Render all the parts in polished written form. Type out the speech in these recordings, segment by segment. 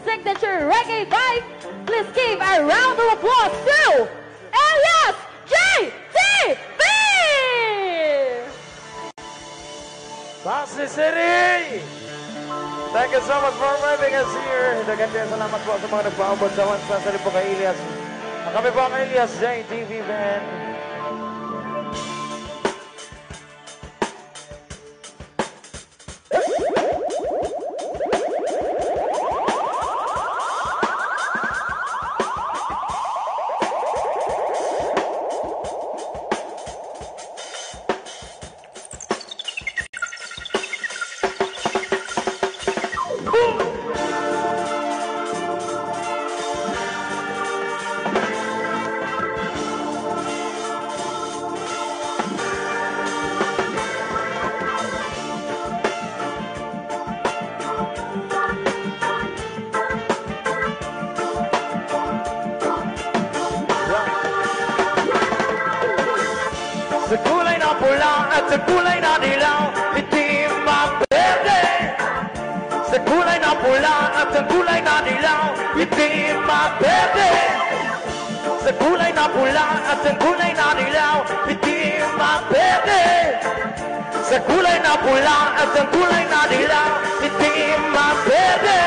signature reggae vibe. Please give a round of applause to Elias JTV! Pasig City! Thank you so much for having us here. Dagan salamat po sa mga nagpaabot sa wansa sa po kay Elias. Kami po ang Elias JTV Band. Sa kulay na pula at sa kulay na dilaw, itim at berde. Sa kulay na pula at sa kulay na dilaw, itim at berde. Sa kulay na pula at sa kulay na dilaw, itim at berde. Sa kulay na pula at sa kulay na dilaw, itim at berde.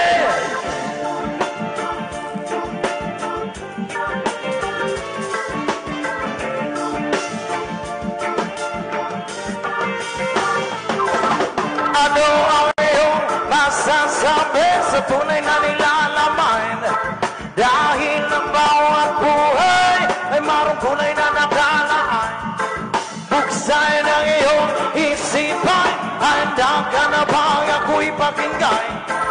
Ano ang iyong masasabi sa tunay na nilalaman? Dahil ang bawat buhay ay marong kulay na nakalaan. Buksan ang iyong isipan, handa ka na bang ako'y pakinggan?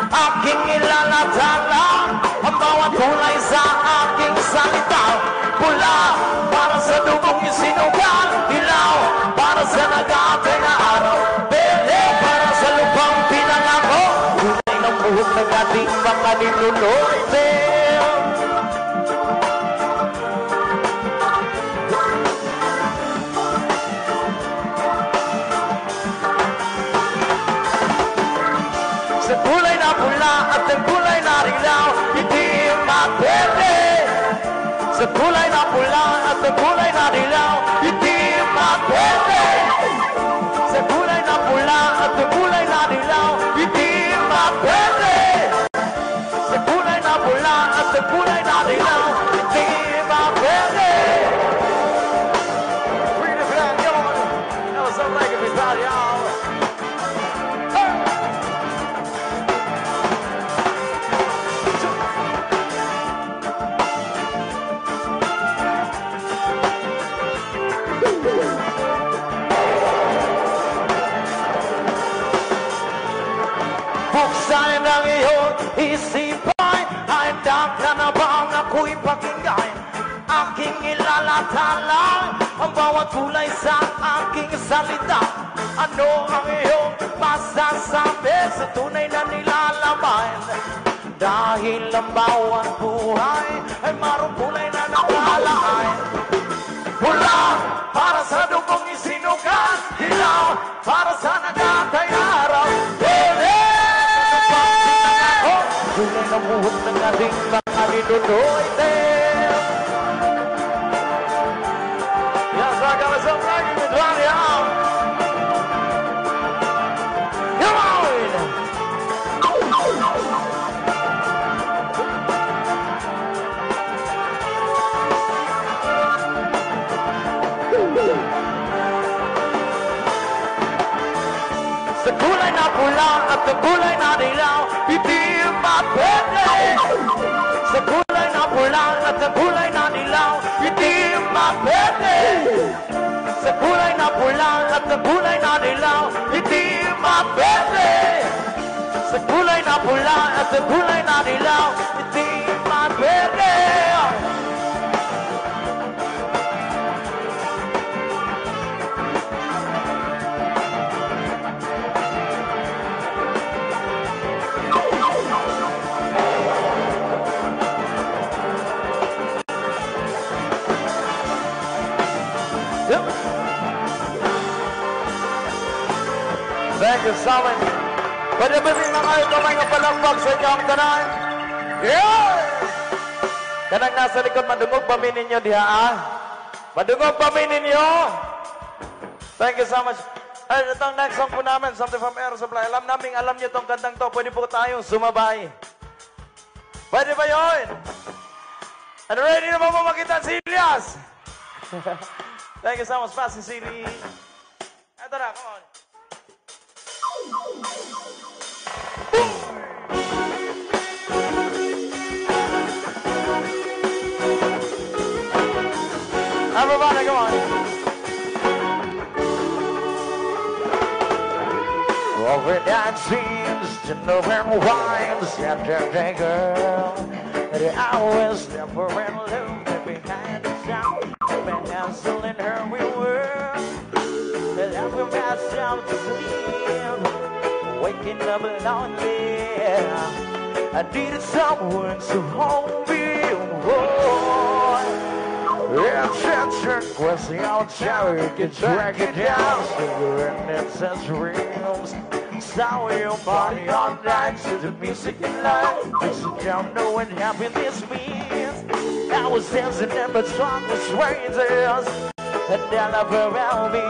Aking ilalatala ang bawat kulay sa aking salita. Pula para sa dugong isinugal, ilaw para sa nag-aatay na araw. Buhok ng ating mga ninulote. Sa kulay na pula at ang kulay na rilaw, itim at berde. Sa kulay na pula at ang kulay na rilaw, itim at berde. Sa kulay na pula at ang kulay na rilaw, itim at berde. Sa kulay na pula at sa kulay na dilaw, itim at berde. Bring the flag, come on. That was so like everybody, y'all. Buksan ang iyong isipan, handa ka na bang ako'y pakinggan? Aking ilalatala ang bawat kulay sa aking salita. Ano ang iyong masasabi sa tunay na nilalaman? Dahil ang bawat buhay ay marong kulay na nakalaan. Pula para sa dugong isinukan, dilaw para sa nagatay araw. Kulay na buhok ng ating mga ninulote. Yes, I got myself like it with one, y'all. Come on! Sa kulay na pula at sa kulay na dilaw, itim at berde. Sa kulay na pula at sa kulay na dilaw, itim at berde. Sa kulay na pula at sa kulay na dilaw, itim at berde. Sa kulay na pula at sa kulay na dilaw, itim at berde. Thank you so much. Pwede ba rin na kayo kamay ng palakpak sa inyong tanan? Yeah! Kanang nasa likod, madungog pa ninyo diha, ah. Madungog pa ninyo. Thank you so much. Ay, itong next song po namin, something from Air Supply. Alam nyo itong kantang to. Pwede po tayong sumabay. Pwede ba yun? And ready na ba mo makita si Elias? Thank you so much, Pastor Silly. Ito na, come on. Everybody, come on. Overnight seems to know when wines yesterday, girl. The hours never in love behind the sound. Pencil in her world. Laughing myself to sleep. Waking up lonely. I needed someone to hold me. Oh. Attention was the old cherry, could drag it down, cigarette and such dreams. Saw your body all night to the music and light. So don't know what happiness means. I was dancing in the song with strangers, and they love around me.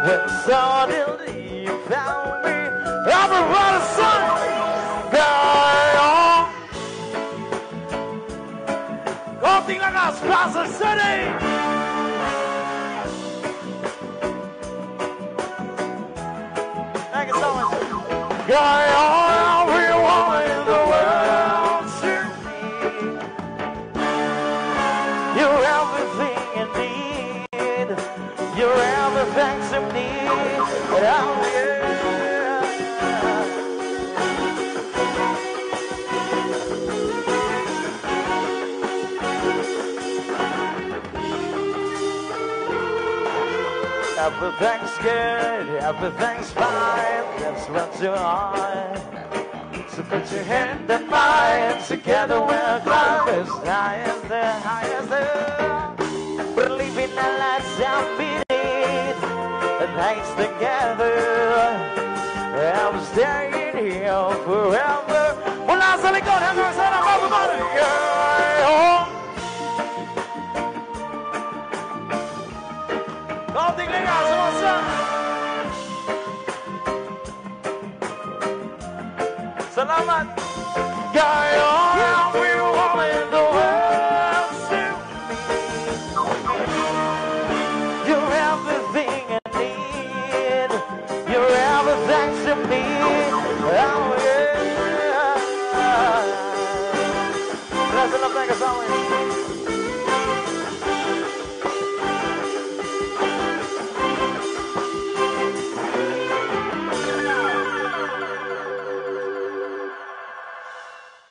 When suddenly you found me, everybody sang, girl. Konting lakas, Plaza City! Thank you so much. Got everyone in the world to me. You're everything you need. You're everything to me. But I'm here. Everything's good, everything's fine, that's what you are. So put your hand in mine, together we're climbing as high as the highest hill. We're living our lives out beneath the nights together. I'm staying here forever. Mula sa likod, hanggang sa nakababalik, girl. Konting ligas, sumunsa! Salamat! Gaya everyone in the world to me. You're everything I need. You're everything to me. Oh yeah. Bless and love, thank you so much.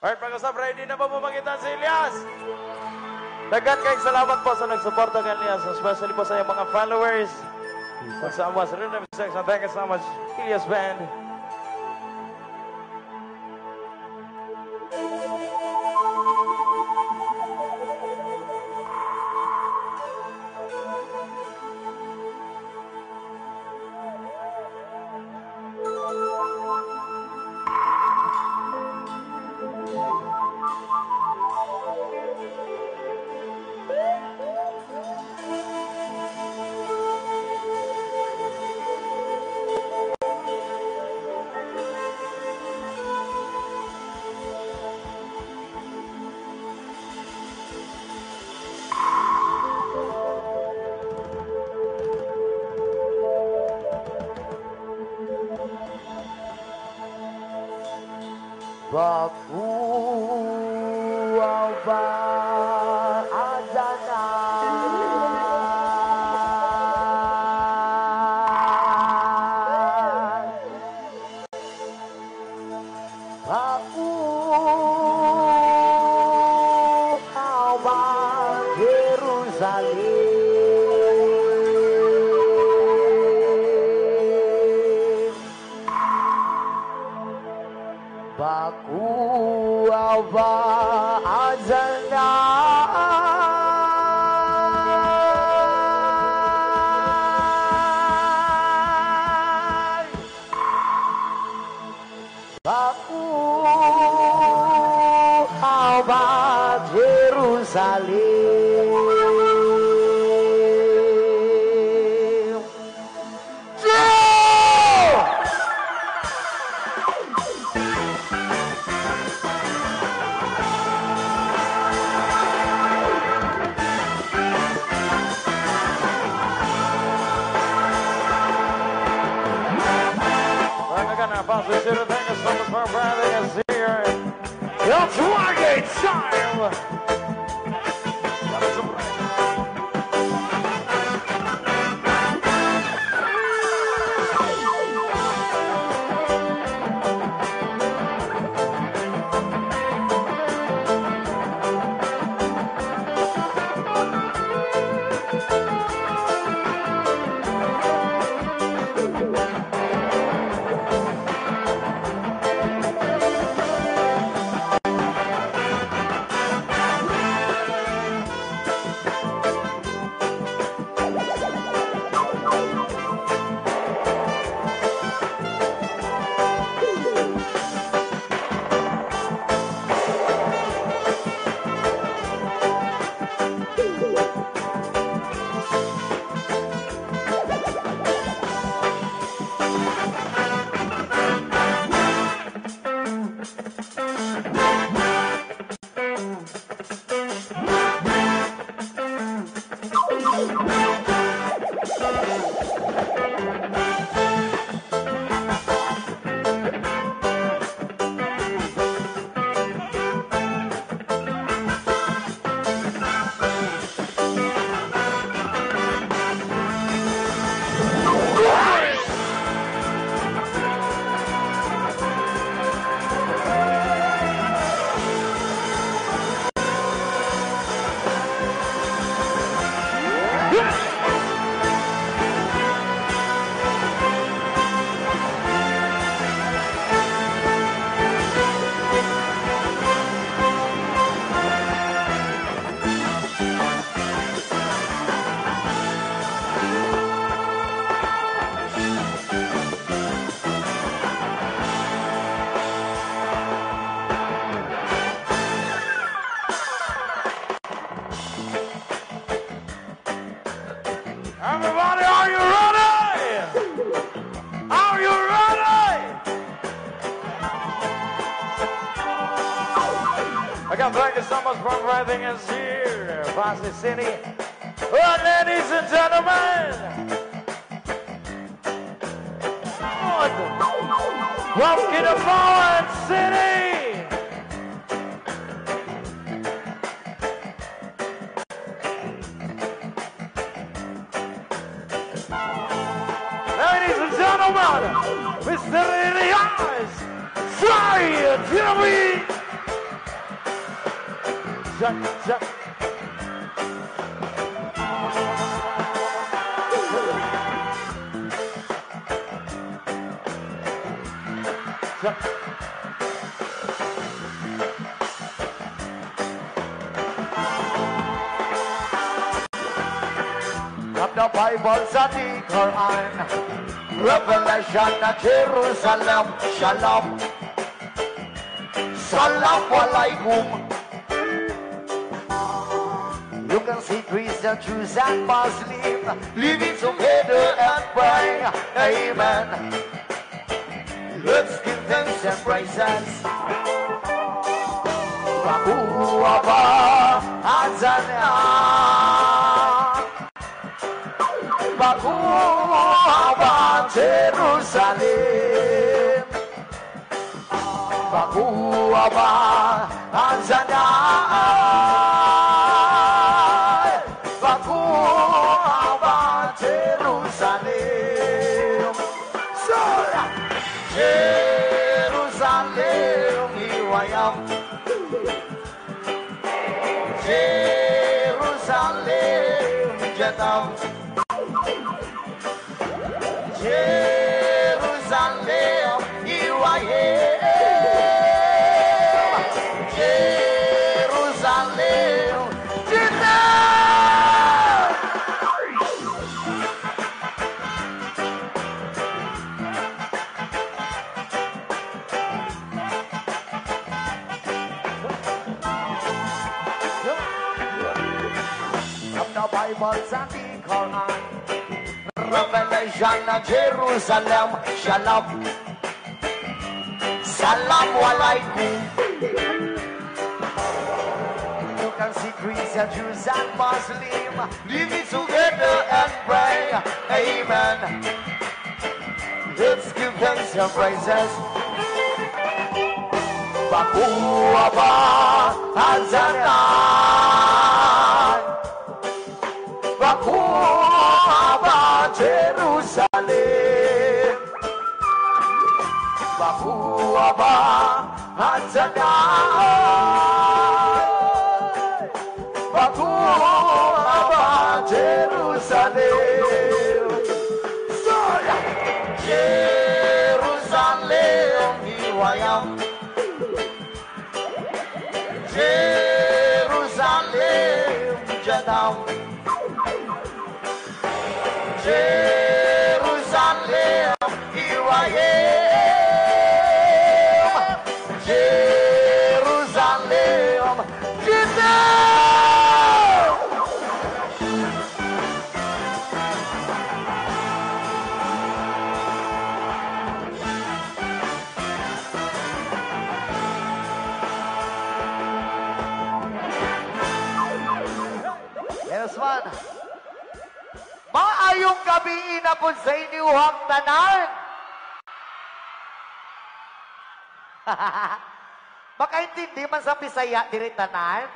Alright, pag-usap, ready na ba pumagitan si Elias? Dagan kayong salamat po sa nagsuporta kay Elias, especially po sa iyong mga followers. Pagsama sa Rhythm Section, thank you so much, Elias Band. Jerusalem. Positive, thank you so much for having us here. It's Watergate time! Everybody, are you ready? Are you ready? Again, thank you so much for everything is here. Varsity City. Well, ladies and gentlemen. Welcome to Forward City. Mr. Elias, fly it, Jimmy! Check, check. Check. From the Bible, the Quran. Revelation of Jerusalem, Shalom, Salam Alaikum. You can see Christian, Jews and Muslims living together and praying, amen. Let's give thanks and praises. Baku Abba Azania. Baku Abba Jerusalem, Baku Abba Azania, Baku Abba Jerusalem. So Jerusalem, here I am. Jerusalem, Jeddah. Jerusalem, here I am. Jerusalem, Jeddah. Bible sa di Quran. Revelation na Jerusalem, Shalom. Salam alaikum. You can see Christian, Jews and Muslim living together and pray. Amen. Let's give thanks and praises. Baku Aba Hazanan, Baku Aba Jerusalem, Baku Aba Hazanan, Baku Aba Jerusalem. Jerusalem, here I am. Jerusalem, Jadam. Jerusalem, here I am. Jerusalem, Jadam. Yes, man. Maayong gabi inapon sa inyuhang tanan. Makaintindi man sa Bisaya diri tanan.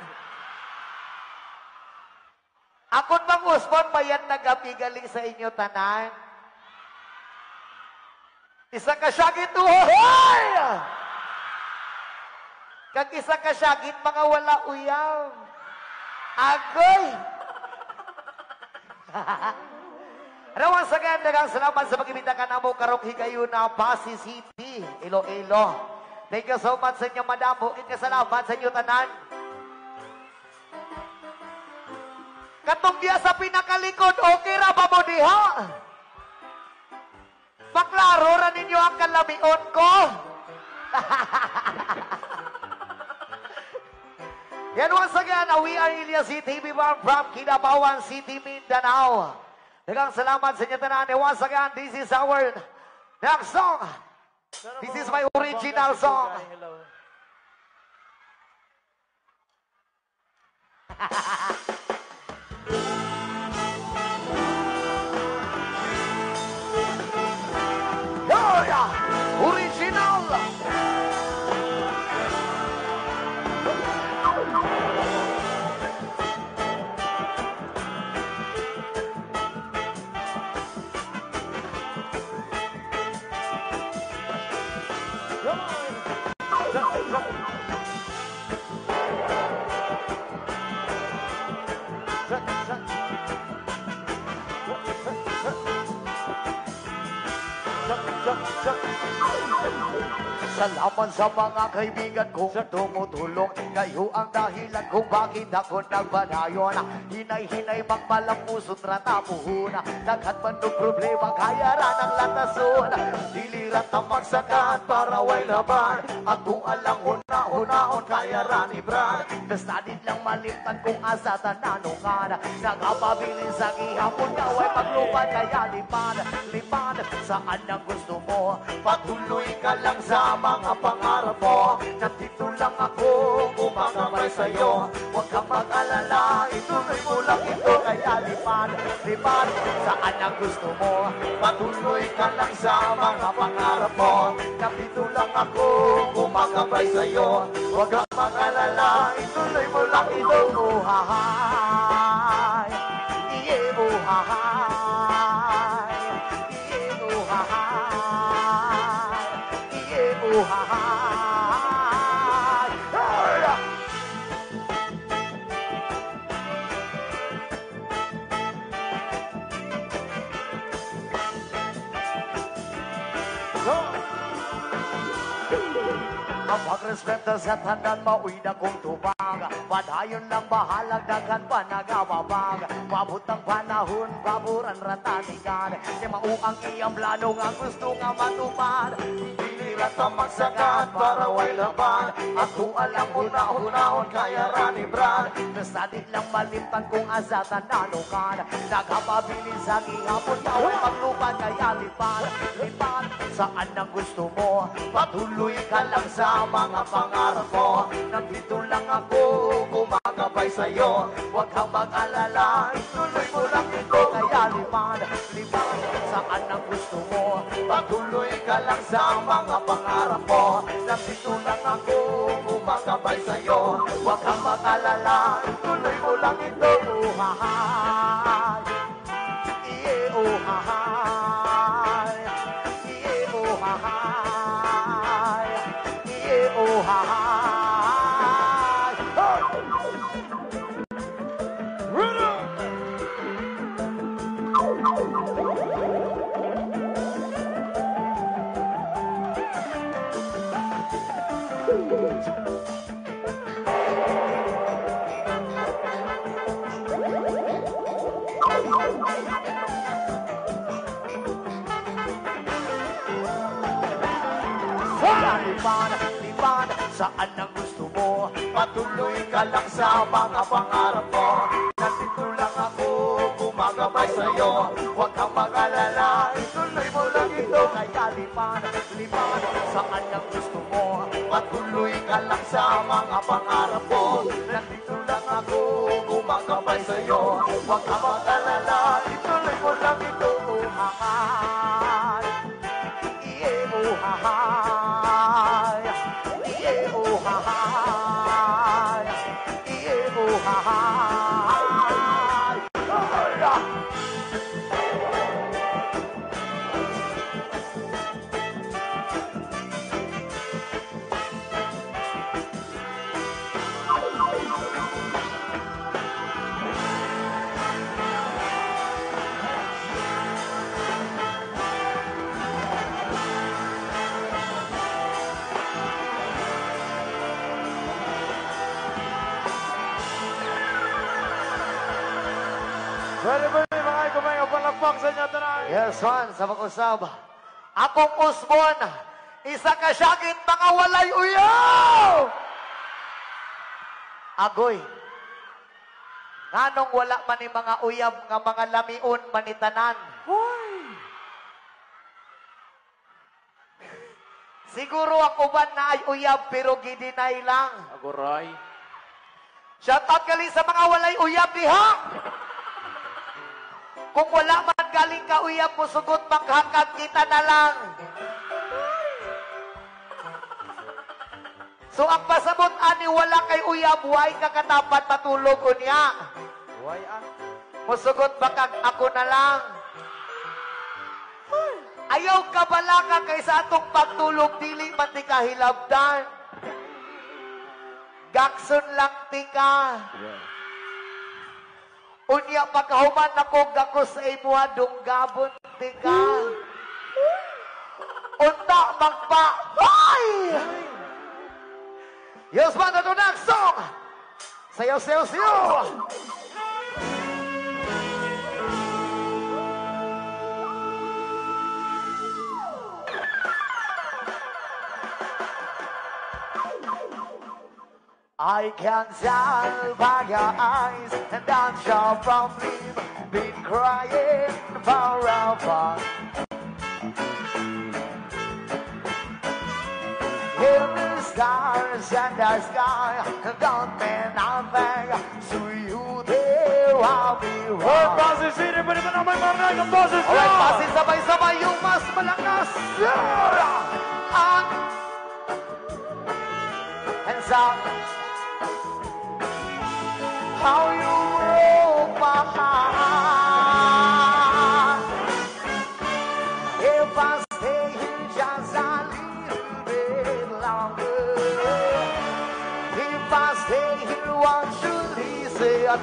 Akon bang Usman bayan na gabi galing sa inyo tanan. Isa ka syagit uhoy! Kag isa ka syagit mga wala uyaw. Agoy! Rawan sa gandagang salamat sa pag-ibita ka na mo karong higayon na Pasig City, Iloilo. Thank you so much sa inyo, madam. Bukit ka salamat sa inyo, tanan. Katong diya sa pinakalikod, okay ra ba mo diha? Paklaro ra ninyo ang kalamion ko. Yan once again, we are Ilias City, we are from Kidapawan City, Mindanao. Dagang salamat sa inyo tanan. Once again, this is our next song. This is my original song. Original. Salamat sa mga kaibigan kong tumutulong. Kayo ang dahilan kung bakit ako nagbanayon. Hinay-hinay magpalamusot ratamuhuna. Daghat man ng problema kaya ran ang latason. Dilirat ang magsakaan para way laban. At kung alang huna-hunaon kaya ran ibran. Basta din lang malimtan kung asa tananungan. Nagapabilin sa gihapon niya way paglupan kaya lipan. Lipan saan ang gusto mo. Patuloy ka lang sa mga pangarap mo. Nandito lang ako, umakamay sa'yo. Huwag kang mag-alala, ituloy mo lang ito. Kaya lipan, lipan, saan ang gusto mo. Patuloy ka lang sa mga pangarap mo. Nandito lang ako, umakamay sa'yo. Huwag kang mag-alala, ituloy mo lang ito. Uhahay, iye uhahay, iye uhahay, iye uhahay. Ang pagrespeto sa tanan, mauwi na kong tubang. Padayon lang bahalag, dagan pa nagababang. Mabutang panahon, baburan ratanigan. Di mauang iyang plano nga gusto nga matupad. Hindi Hirap na magsagat para way laban. Ako alam mo na hunahon kaya rani brad. Basta di lang malimtan kung azatan nanukan. Nagkapabilis ang ihapon na way maglupan kaya lipan. Lipan saan ang gusto mo. Patuloy ka lang sa mga pangarap mo. Nandito lang ako gumagabay sa'yo. Huwag kang mag-alala, tuloy mo lang ito. Kaya lipan, lipan saan ang gusto mo. Patuloy ka lang sa mga pangarap mo. Nandito lang ako gumagabay sa'yo. Huwag kang mag-alala, tuloy mo lang ito. Uhahay, iye uhahay, iye uhahay, iye uhahay. Lipan, lipan, saan ang gusto mo? Patuloy ka lang sa mga pangarap mo. Nandito lang ako, gumagabay sa'yo. Huwag kang mag-alala, ituloy mo lang ito. Kaya lipan, lipan, saan ang gusto mo? Patuloy ka lang sa mga pangarap mo. Nandito lang ako, gumagabay sa'yo. Huwag kang mag-alala, ituloy mo lang ito. Uhahay, iye uhahay, iye uhahay, iye uhahay. Pwede ba yung mga kumay o palakpak sa inyo tonight? Yes, man, sa mag-usab. Akong usbon, isa ka syakit, mga walay uyaw! Agoy, nganong wala man ni mga uyab nga mga lamiun manitanan? Hoy! Siguro ang uban na ay uyab pero gidinay lang. Agoray. Shout out gali sa mga walay uyab diha! Kung wala man galing ka uyab mo, sugot maghangkag kita na lang. So ang pasabot ani wala kay uyab, way kakatapat matulog unya. Why Musugot bakag ako na lang. Ayaw ka bala ka kaysa atong pagtulog, dili man ti kahilabdan. Gakson lang ti ka. Unya pagkahuman ako gako sa imuha dunggabon ti ka. Unta magpa. Hoy! Yes, man, ito next song. Sayo, sayo, sayo. I can tell by your eyes that you've probably been crying forever. In the stars and the sky, don't mean nothing to you. There I'll be Alright, right. Bosses, sino ba naman ang may marinig ang boses nyo? Alright, pasin sabay-sabay yung mas malakas. Hands up. How you broke my heart. If I stay here just a little bit longer, if I stay here, what should he say? And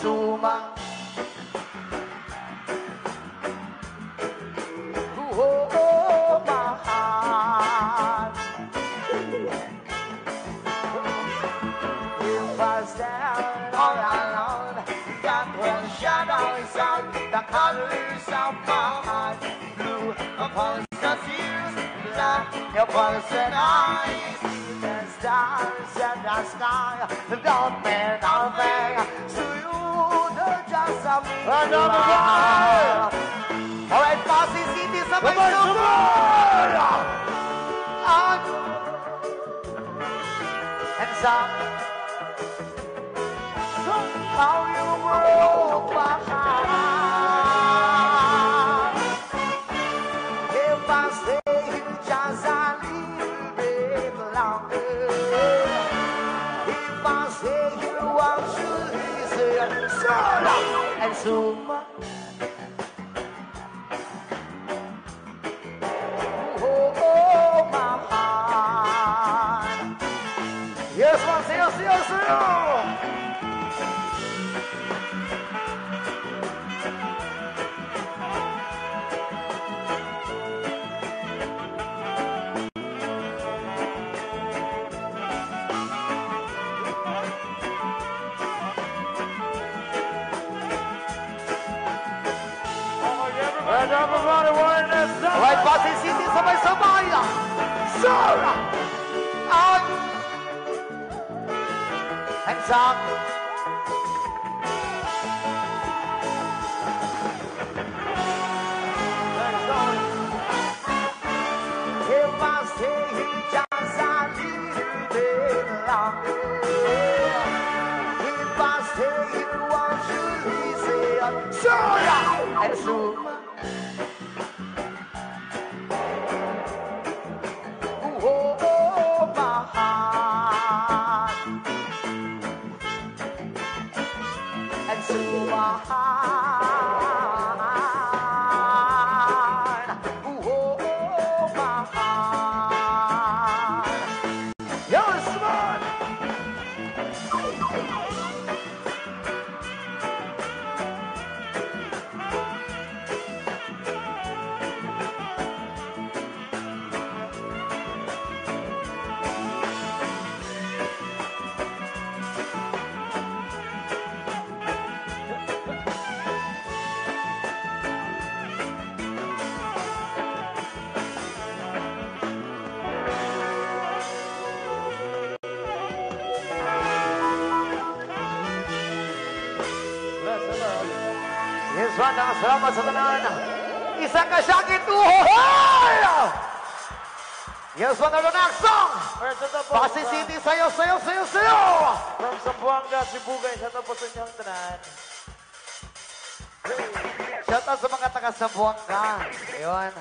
Suma. Oh, my heart. If I stand all alone, that one shadow is out, the colors of my heart, blue upon the tears, Your voice and I see the stars and the sky. Don't mean nothing to you, they're just a mirror. Alright, Pasig City, sabay sabay! And some how you broke my heart. If I stay just a little bit longer, if I stay here, what should he say? And soon, oh, my heart. Yes, man, see you, see you, see you. And everybody want this song. Alright, Pasig City, sabay-sabay. Sarah! Out! Hands up. If I stay here just a little bit longer, if I stay here, what should he say? Sarah! And soon. Oh, my heart. And so my heart. Oh, my heart. Yes, man. Yes, man, salamat sa tanan. Isang kasyakit uhoy! Yes, man, ano next song? Pasig City, sayo, sayo, sayo, sayo! From Zamboanga, Sibugay, sa tapos sa inyong tanan. Shout out sa mga taga Zamboanga. Ayun.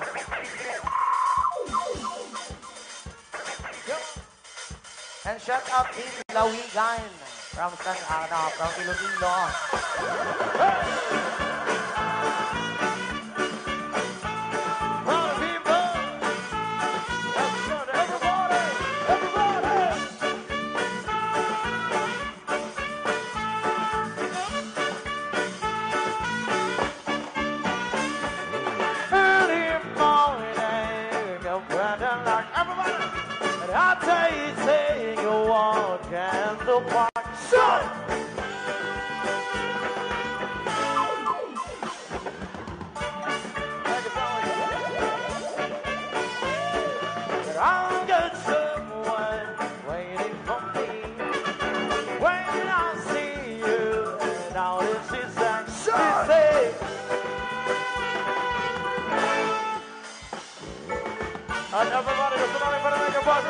And shout out Team Lawigan from Iloilo. I tell you, say you walk and the park, son. I'll get someone waiting for me when I see you. And now this is that she say. And everybody, somebody better make a buzz.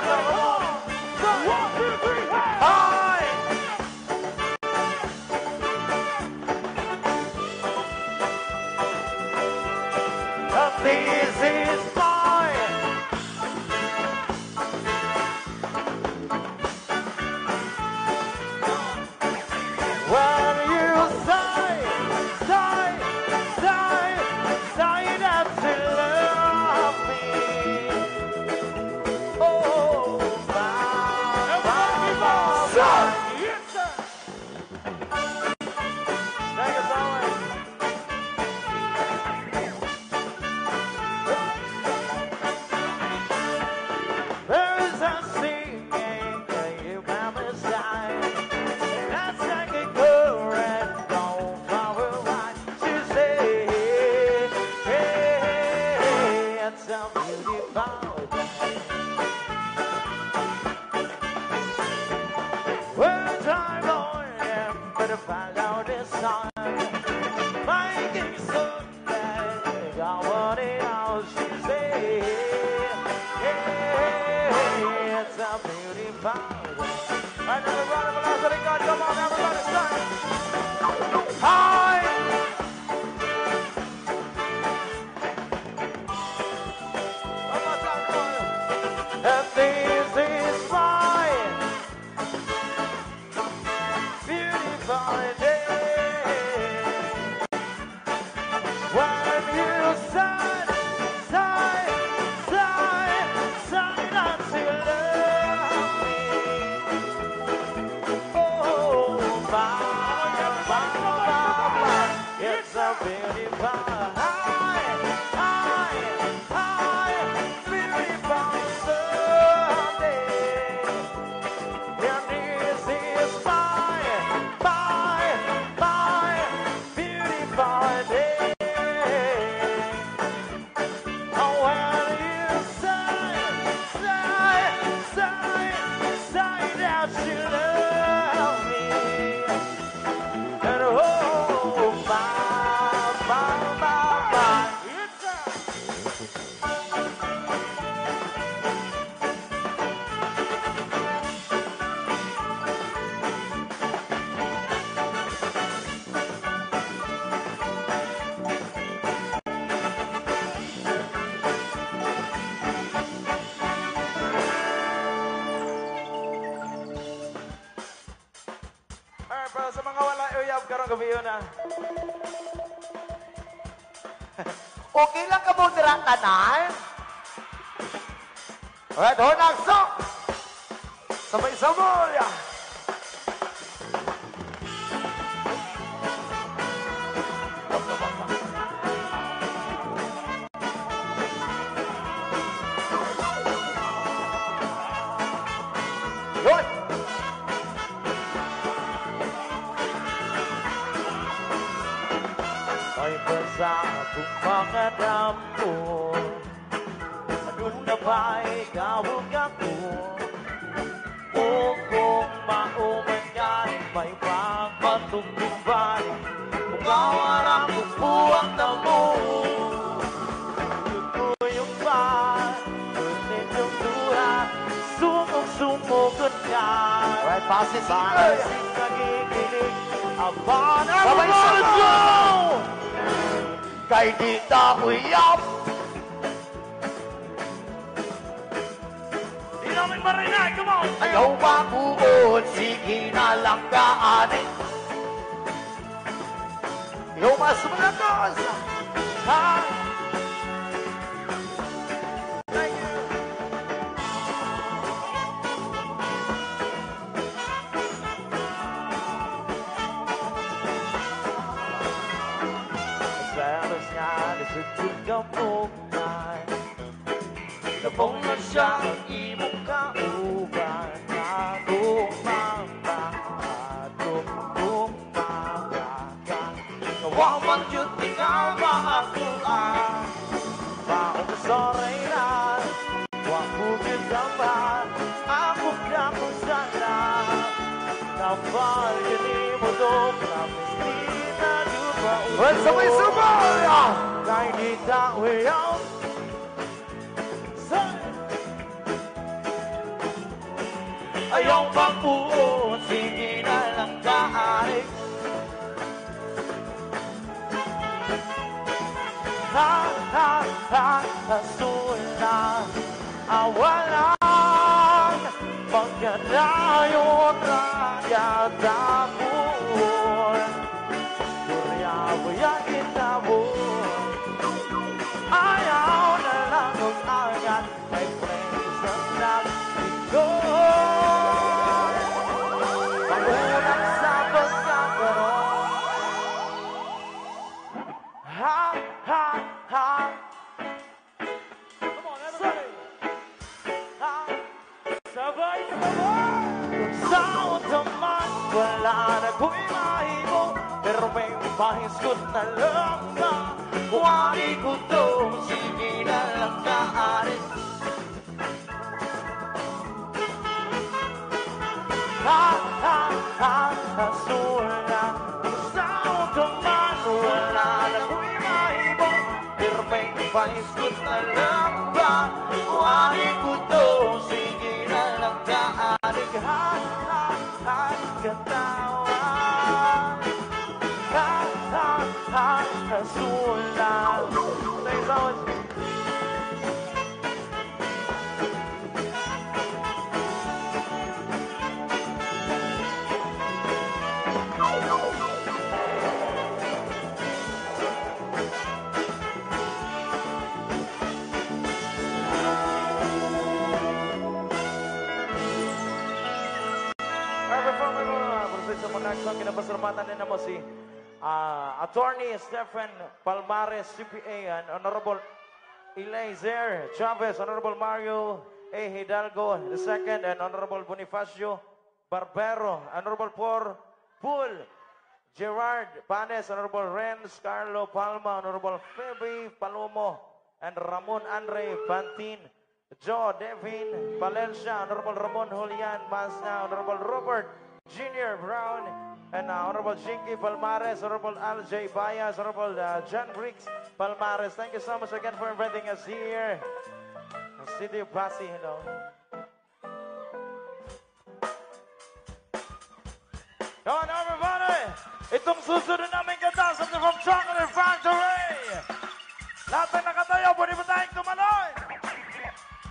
1, 2, 3, hey! sun, making certain that I want it all, she said. Hey, it's a beautiful day. Right now, everybody, velocity, God, come on, everybody, sing. Hi. One more time, come on. And this is my beautiful day. When you sigh, sigh, sigh, sigh that you love me. Oh, it's a beautiful beautiful Sunday. And this is my beautiful day. Oh, when you sigh, sigh, sigh, sigh that you love me. And oh, it's a alright, bro, sa mga wala uyab karong gabi yun ah. Okay lang ka mo dira tanan? Alright, honagso! Sabay-sabay! Yun! May basa akong mga dampo. Ano na ba ikawag ako? O kung maumanyan, may pagpatungkuban. Kung awan ang buwang na mo. Yun ko yung ba? Kunin yung dura. Sumog-sumugod ka. Alright, passes Parasing nagiginig. Aba na Sabay-sabay! mo! Kay di ta uyab! Di namin marinay, come on! Ayaw mabuod, sige na lang kaanin. Ayaw mas manatos! Ha? Thank you. Selos niya, nasudod ka mukay. Napungan siya ang imong kauban. Nawaman yun, ikaw ba ako ah? Baong sorry na, wakugin ka ba? Ako ka kung sana. Kapal yun mo doon, promise di na lupa ulo. Well, sabay-sabay! Kay di tawe ang ayaw pang buo, sige na lang daanin. Sula, awalan, pagkadayon na yatapon. Surya-buya kita mo, ayaw na lang kung agad may place ang nagtigon. Pagulang sa pagkakaroon. Ha, ha, ha. Come on, everybody. Ha, sabay-sabay. Kung saan naman wala na ko'y mahimo, pero may mahiskot na lang na kuwari ko to, sige na lang kaanin. Ha, ha, ha, sula. Kung saan paikot na lang ba? Wari ko to, sige na lang kaalighan, katawan. Kasulan. Thanks so much. Kinapasalamatan din naman si Attorney Stephen Palmares, CPA, and Honorable Eliezer Chavez, Honorable Mario A. Hidalgo II, and Honorable Bonifacio Barbero, Honorable Paul Gerard Panes, Honorable Renz Carlo Palma, Honorable Feby Palomo, and Ramon Andre Bantin, Joe Devin Valencia, Honorable Ramon Julian Masna, Honorable Robert Junior Brown, and Honorable Jinky Palmares, Honorable Al.J. Bayas, Honorable John Briggs Palmares. Thank you so much again for inviting us here. City of Pasig, hello. Come on, everybody! Itong susunod namin kanta sa from Chocolate Factory. Lahat na nakatayo, pwede ba tayong tumalon?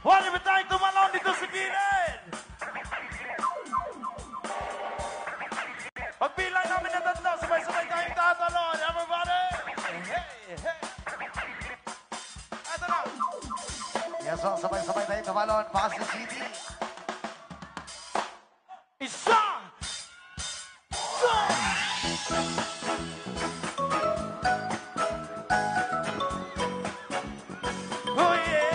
Pwede ba tayong tumalon dito sa gilid? Pagbilang namin na tatlo, sabay-sabay tayong tatalon. Everybody! Hey, hey! Ito na! Yes, so, sabay-sabay tayong tumalon. Pasig City. Isa! Oh yeah!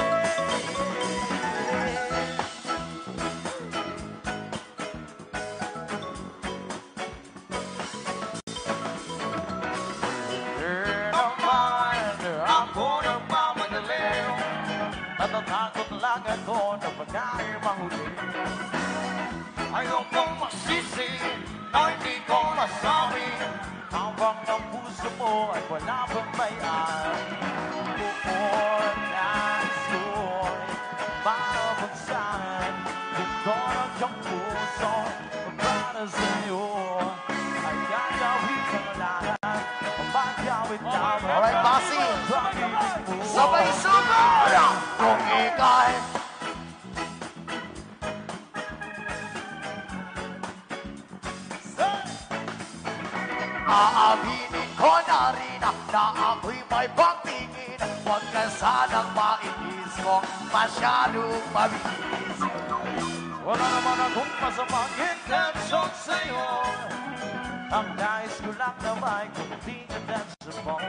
Ako nagmamadali natatakot lang ako na pag-ay mahuli. Ayaw kong masisi na hindi ko masabi habang ang puso mo ay wala pang bayan. Buon nais ko'y mabagsan dito ng iyong puso para sa'yo ay gagawin ang lahat magawin namin. Alright, Pasig. Sabay-sabay kung ikay aaminin ko na rin na ako'y may pagtingin. Huwag ka sanang mainis kung masyadong mabilis. Wala naman akong masamang intensyon sa'yo. Ang nais ko lang na may kunting atensyon mo.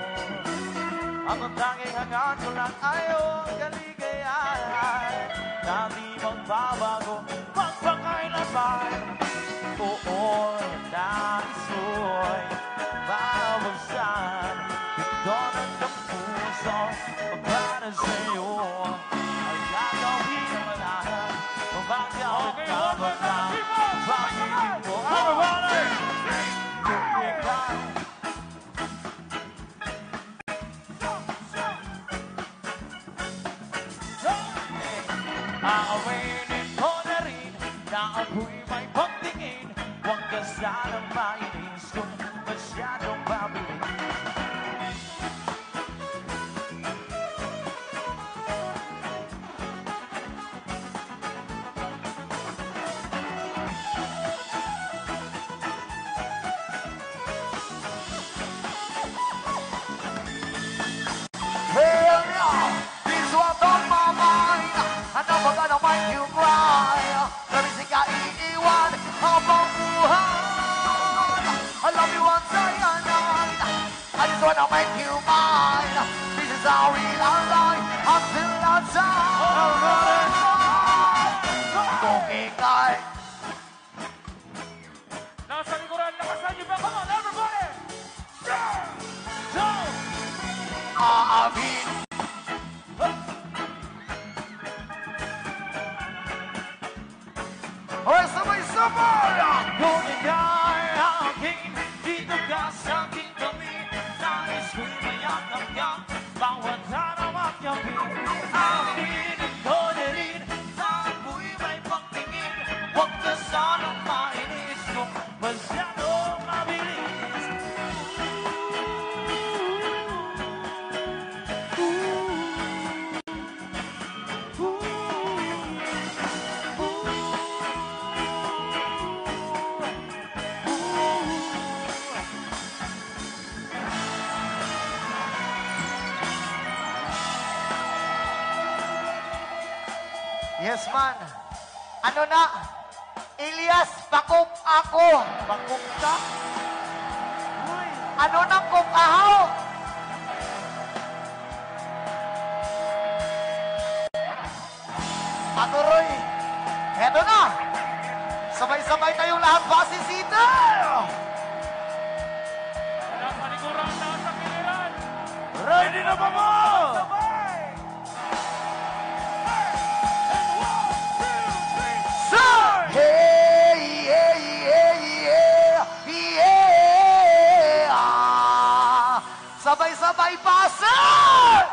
Ang tanging hangad ko lang ay ang kaligayahan na di magbabago magpakailanman. Oo, nais ko'y mabagsan dito ng puso para sa'yo ay gagawin ang lahat magawin naman na pag-ibig mo. Everybody! Kung ikaw aawinin ko na rin na ako'y may pagtingin. Huwag ka sanang mainis kung masyadong mabilis. Hell yeah, this one's on my mind. I never gonna make you cry. Nabisi ka iiwan habang buhay. I love you once and I just wanna make you mine. This is how we are like until the time. Kung ikay Nasa likuran, lakasan niyo ba? Come on, everybody! Go! aamin. Hoy, sabay-sabay! Kung ika'y aking, dito ka sa aking kami. Nais ko'y mayakap ka, bawat araw at gabi. Yes, man. Ano na? Elias, pakup ako. Bakok ka? Uy! Ano na kup ahaw? Patuloy. Heto na. Sabay-sabay tayong lahat pasisitan. Walang panigurang nasa kiliran! Ready na ba mo? Sabay! And 1, 2, 3, sir! Hey, hey, hey, yeah, yeah. Sabay-sabay pasok.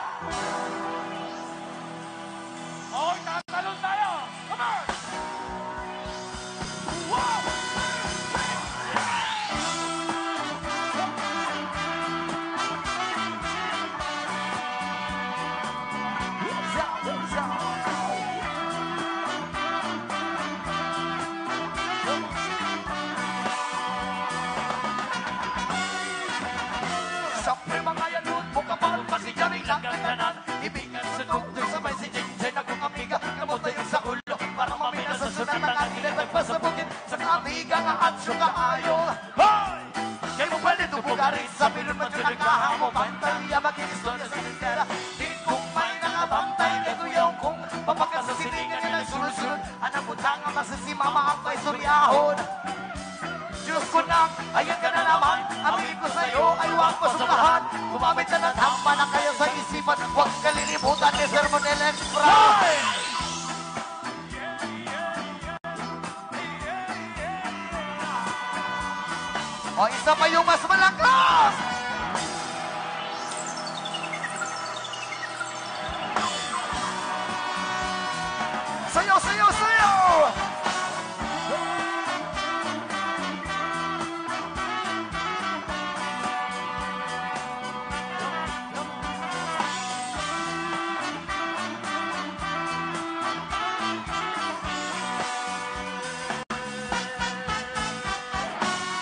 Okay, tatalon tayo! Come on! 1, Sapre mga yanun, bukapal, pasigaring lang kaganan. Ibigan sa tungtong sabay si Jinjay na kung amiga. Namunta yung sa ulo, para mamina sa sunat ng kanila. Nagpasabugin sa kaamiga nga at suka ayo. hoy! Kay mo pwede tubugarin sa pilon man yung nakahamo. Bantay, maging istorya sa lintera. Di kung may nakabantay, ito yung kung papakasasilingan nila sunod-sunod. Anang butang ang masisimama ang pa'y suryahon. Diyos ko na, ayan ka na naman. Aminin ko sa'yo ay huwag masukahan. Gumamit na ng tama na kayo sa isipan. Huwag kalilimutan ni Sermon Electra. Hoy! O isa pa yung mas malakas. Sayo, sayo, sayo.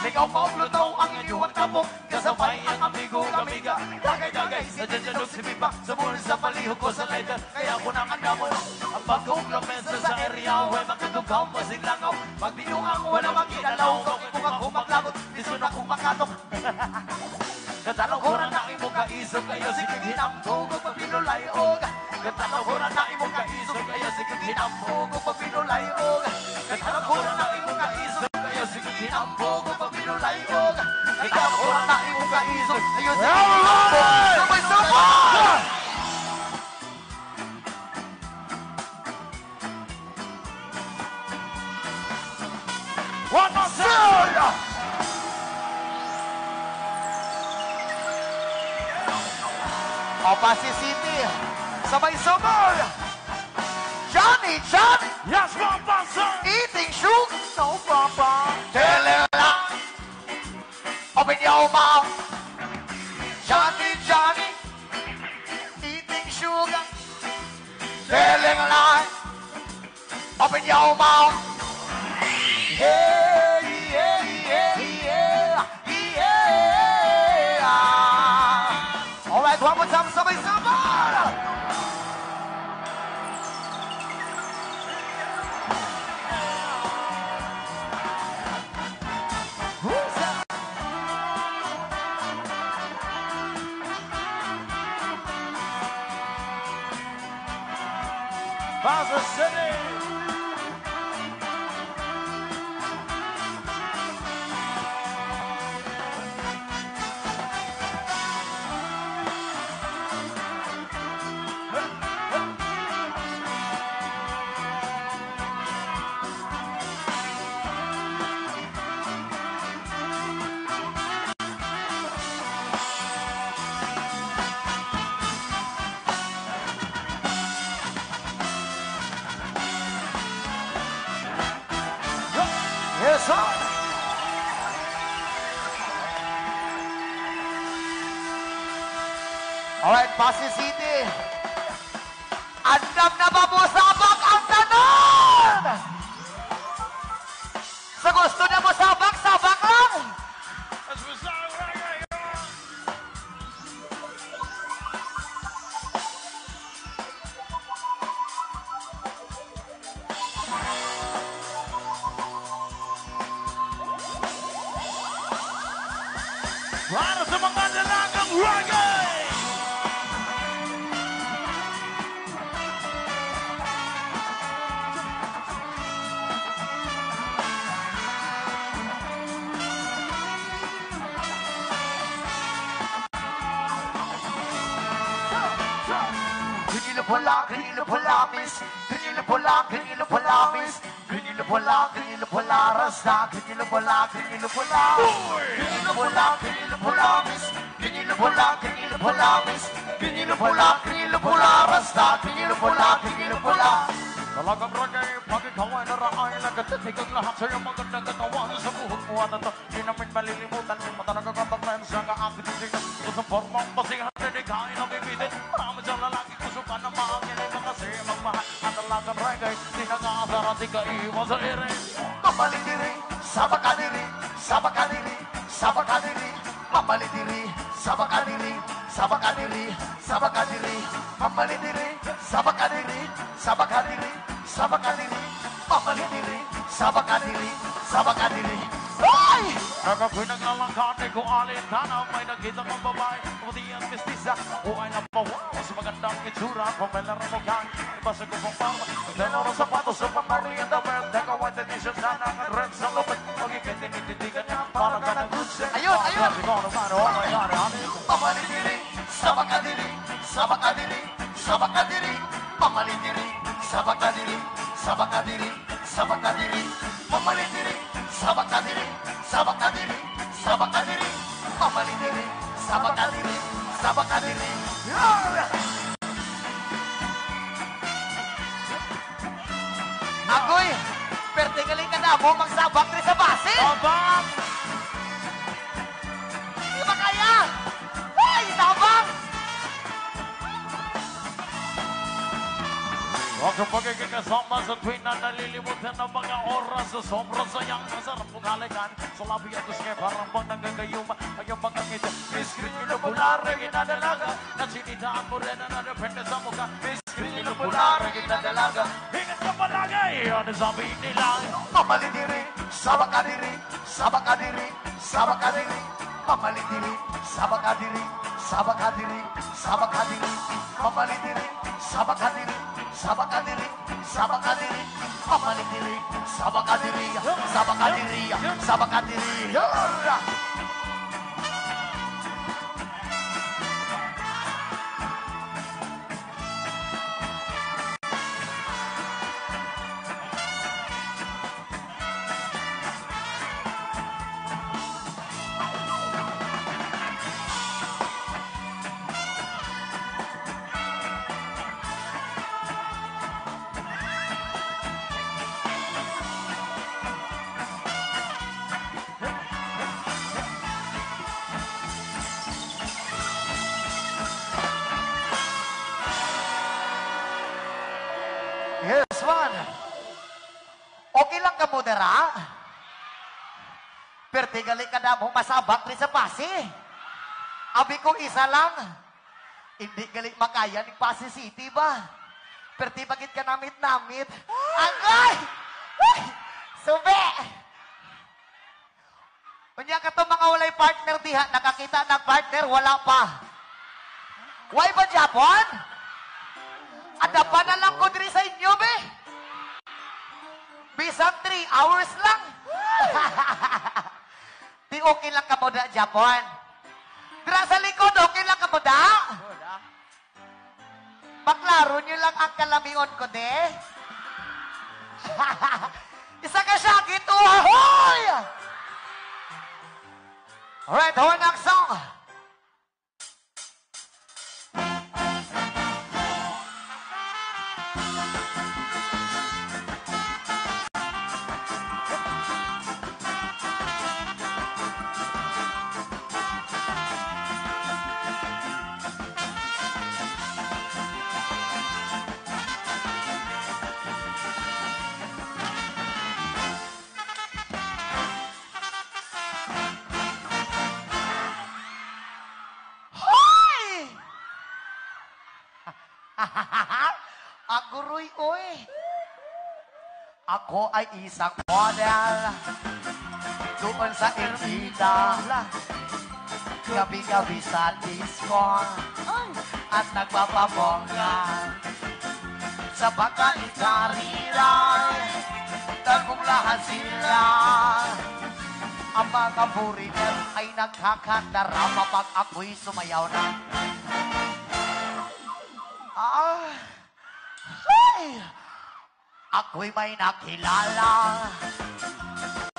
Ligaw pa Pluto ang inyong kabok. Kasabay ang amigo kamiga. Dagay-dagay sa dyanyanok si Biba. Sumulong sa palihog ko sa ledger. Kaya ko nang andamon ang bagong lopensa sa area. Huwag magkadugaw mo siglangaw. Magbinuang wala magkinalaw. Kung ibong ako maglabot, iso na kong makatok. Katalaw ko na imong kaisog kayo. Sige ginambog o papinulayog. Katalaw ko na imong kaisog kayo. Sige ginambog o papinulayog. Katalaw ko na imong kaisog kayo. Sige ginambog o papinulayog. Katalaw ko na imong kaisog kayo. Sige ginambog. Sabay-sabay! One more time! Opasi City, sabay-sabay. Johnny, Johnny, Yes, Papa, sir! eating sugar. No, Papa. Tell him lie. Open your mouth. Johnny, Johnny, eating sugar. Tell him lie. Open your mouth. Yeah, yeah, yeah, yeah, yeah. All right, one more time, sabay-sabay. Who's that? Plaza City! Yes, sir. Alright, Pasig City. Andam na ba po sabak ang tanan? Sa gusto na mo sabak, sabak lang. As we start reggae, Para sa mga dalagang reggae! Green pula, green pula, miss. Green pula, green pula, miss. Green pula, green pula, rasta. Green pula, green pula. Green pula, green pula, miss. Green pula, green pula, miss. Green pula, green pula, rasta. Green pula, green pula. Talagang reggae, pag ikaw ay naraay, nagkatitig ang lahat sa iyong magandang katawan sa buhok mo at ito. Di namin malilimutan yung matalaga kapag sa kaakit ng sigat. Kusang formang basihan, dedikain ang bibitin. Marami siyang lalaki, kusukan na maanginin ka kasi magmahal. At talagang reggae, di nag-aasar at di ka iwan sa ere. Mamalidiri, sabakadiri, sabakadiri, sabakadiri. Mamalidiri, sabakadiri, sabakadiri, sabakadiri. Mamalidiri, sabakadiri, sabakadiri, sabakadiri. Mamalidiri, sabakadiri, sabakadiri. Ay! Nakakoy naglalangkad, di ko alin ka na may nakita kong babae. Puti ang mestiza, o ay napawa. Mas magandang itsura, kung may larang mo kang ibasa ko pang parma. Tenor ang sapatos sa pamari ang damit. Teka, white edition na naka-red sa lupit. Pag-ikit, tinitigan niya, parang ka ng good set. Ayun, ayun! Sabi ko naman, oh my God, honey. Mamalidiri, sabakadiri, sabakadiri, sabakadiri. Mamalidiri, sabakadiri, sabakadiri, sabakadiri. Mamalidiri, sabakadiri, sabakadiri, sabakadiri. Mamalidiri, sabakadiri, sabakadiri. Agoy, pertingaling ka na mo magsabak rin sa base. Abang! Di ba kaya? Ay, sabak! Huwag ang pagiging kasama sa tuwing na nalilimutan ng mga oras sa sobrang sayang. Masarap mong halikan sa labi at uske parang bang nanggagayuma ay ang mga ngiti. Miskrit inupulare, ginadalaga na sinitaan mo rin na nadepende sa mukha. Miskrit inupulare, ginadalaga hingat ka palagi. Ano sabi nila? Mamalidiri, sabakadiri, sabakadiri, sabakadiri. Mamalidiri, sabakadiri, sabakadiri, sabakadiri. Mamalidiri, sabakadiri, sabakadiri, sabakadiri. Mamalidiri, sabakadiri, sabakadiri, sabakadiri. Yes, man. Okay lang ka mo dara? Pertigali ka na mo masabak rin sa pasi. Abi ko isa lang. Hindi gali makaya ng Pasig City ba? Perti bagit ka namit-namit. Agay! Ay! Sube! Unya ka to mga walay partner diha. Nakakita ng partner, wala pa. Why ba Japon? Ada pa na lang ko diri sa inyo, be? Bisang 3 hours lang. Di okay lang ka mo da, Japon. Dira sa likod, okay lang ka mo da? Maklaro nyo lang ang kalamion ko, de. Isa ka siya, gito, ahoy! Alright, horn ang song. Aguroy, oy. Ako ay isang model doon sa Ermita. gabi-gabi sa disco at nagpapabongga sa pagkaitariray dagong lahat sila. Ang mga foreigner ay nagkakadarama pag ako'y sumayaw na. Ako'y may nakilala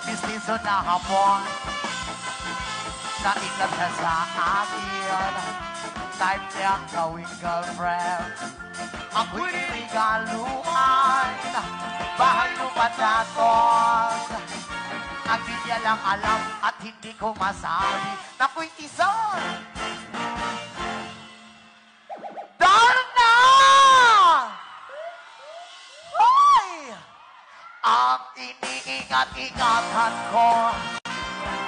mistiso na hapon na ingat siya sa akin. Type niya gawing girlfriend. Ako'y nirigaluhan, bahay lumataton. Ang di niya lang alam at hindi ko masabi na ako'y isang Darna! Hoy! Ang iniingat-ingatan ko,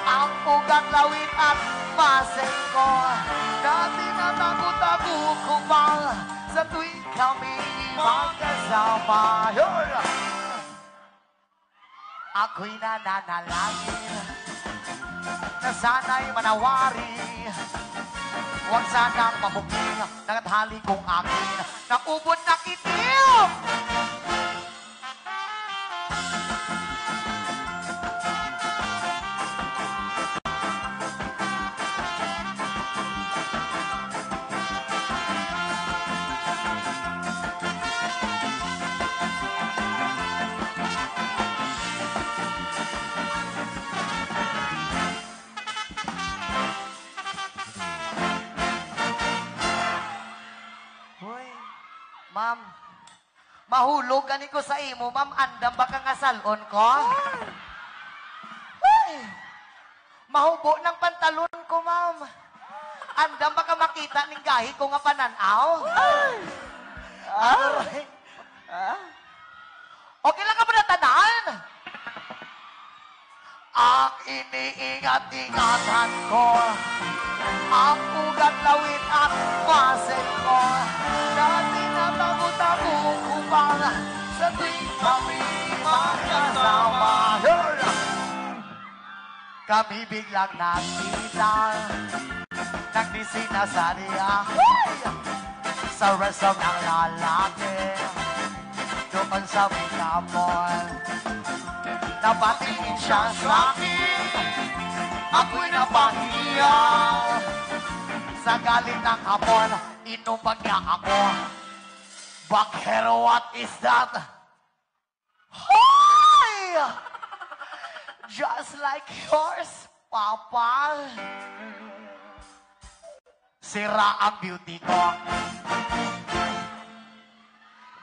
ang ugang lawin at maseng ko, na tinatago-tago ko pa sa tuwing kami magkasama. Ako'y nananalangin na sana'y manawari. Huwag sanang mabuking nangathali kong akin na ubod ng itim. Ma'am, mahulog gani ko sa imo, ma'am. Andam baka nga salon ko? Ay, mahubo ng pantalon ko, ma'am. Andam baka makita ning gahi ko nga pananaw? Okay lang ka ba natanaan? Ang iniingat-ingatan ko, ang ugat lawin at masel ko, na tinatago-tago ko pa sa tuwing kami magkasama. Kami biglang nakita, nagdisina sa niya, sa resort ng lalaki, doon sa Minamon. Napatingin siya sa akin, ako'y napahiya. Sa galit ng hapon, inupag niya ako. Bakhero, what is that? Hoy! Just like yours, Papa. Sira ang beauty ko.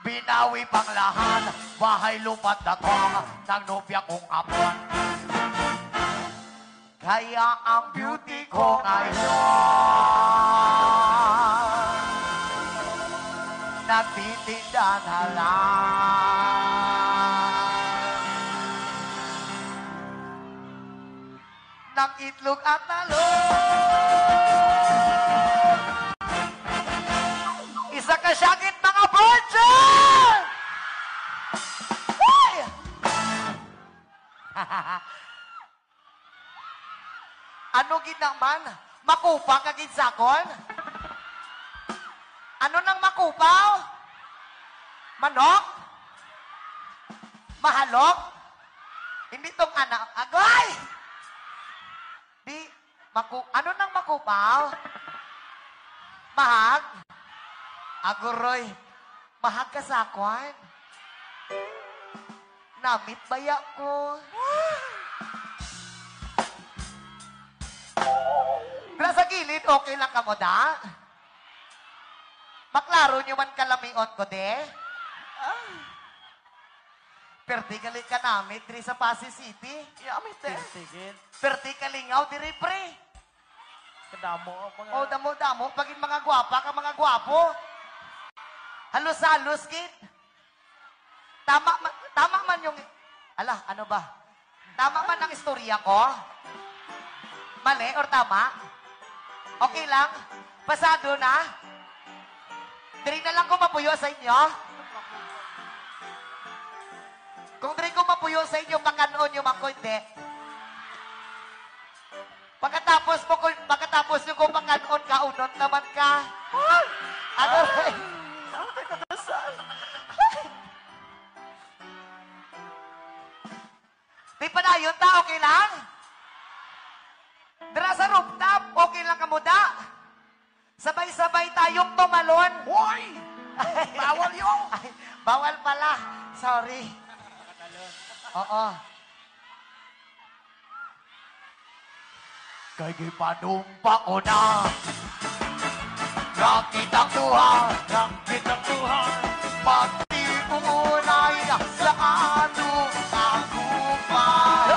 Binawi pang lahat, bahay lupat na to, ng nobya kong apon. Kaya ang beauty ko ngayon, nagtitinda na lang ng itlog at talong. Isa ka syagit mga virgin! Hey! Ano gid naman? Makupa ka gid sakon? Ano nang makupaw? Manok? Mahalok? Hindi tong anak. Agoy! Di, ano nang makupaw? Mahag? Aguroy, mahag ka sakon? Namit baya ko? Pero sa gilid, okay lang ka mo da? Maklaro nyo man kalamion ko, de? Perti kali ka namit, diri sa Pasig City. Yamit eh. Tigil. Perti kalingaw, diri pre. Kadamo mga... O, damo-damo, pagin mga gwapa ka mga gwapo. Halos-halos, kid. Tama man yung... Ala, ano ba? Tama man ang istorya ko? Mali or tama? Okay lang? Pasado na? Diri na lang ko mapuyo sa inyo? Kung diri ko mapuyo sa inyo, makanoon nyo makoy, de. Pagkatapos tapos yung kumakanon ka, unot naman ka. Ano rin? Di pa na yun ta, okay lang? Dara sa rooftop, okay lang kamuda. Sabay-sabay tayong tumalon. Hoy! Bawal yung! Ay, bawal pala. Sorry. Oo. Kay gipanumpa ko na. Nakitang tuhan, nakitang tuhan. Pagtipunay sa atong tagumpay.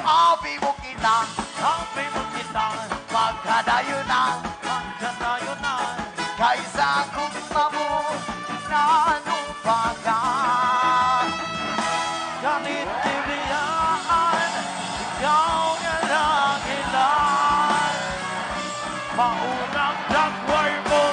Abi mo kita, Sabi mo kita, magkadayon na. magkatayo na. Kaysa kung mamu nanumpagan. Ganit tibiyaan, ikaw nga lang ilan. Maunang dagway mo.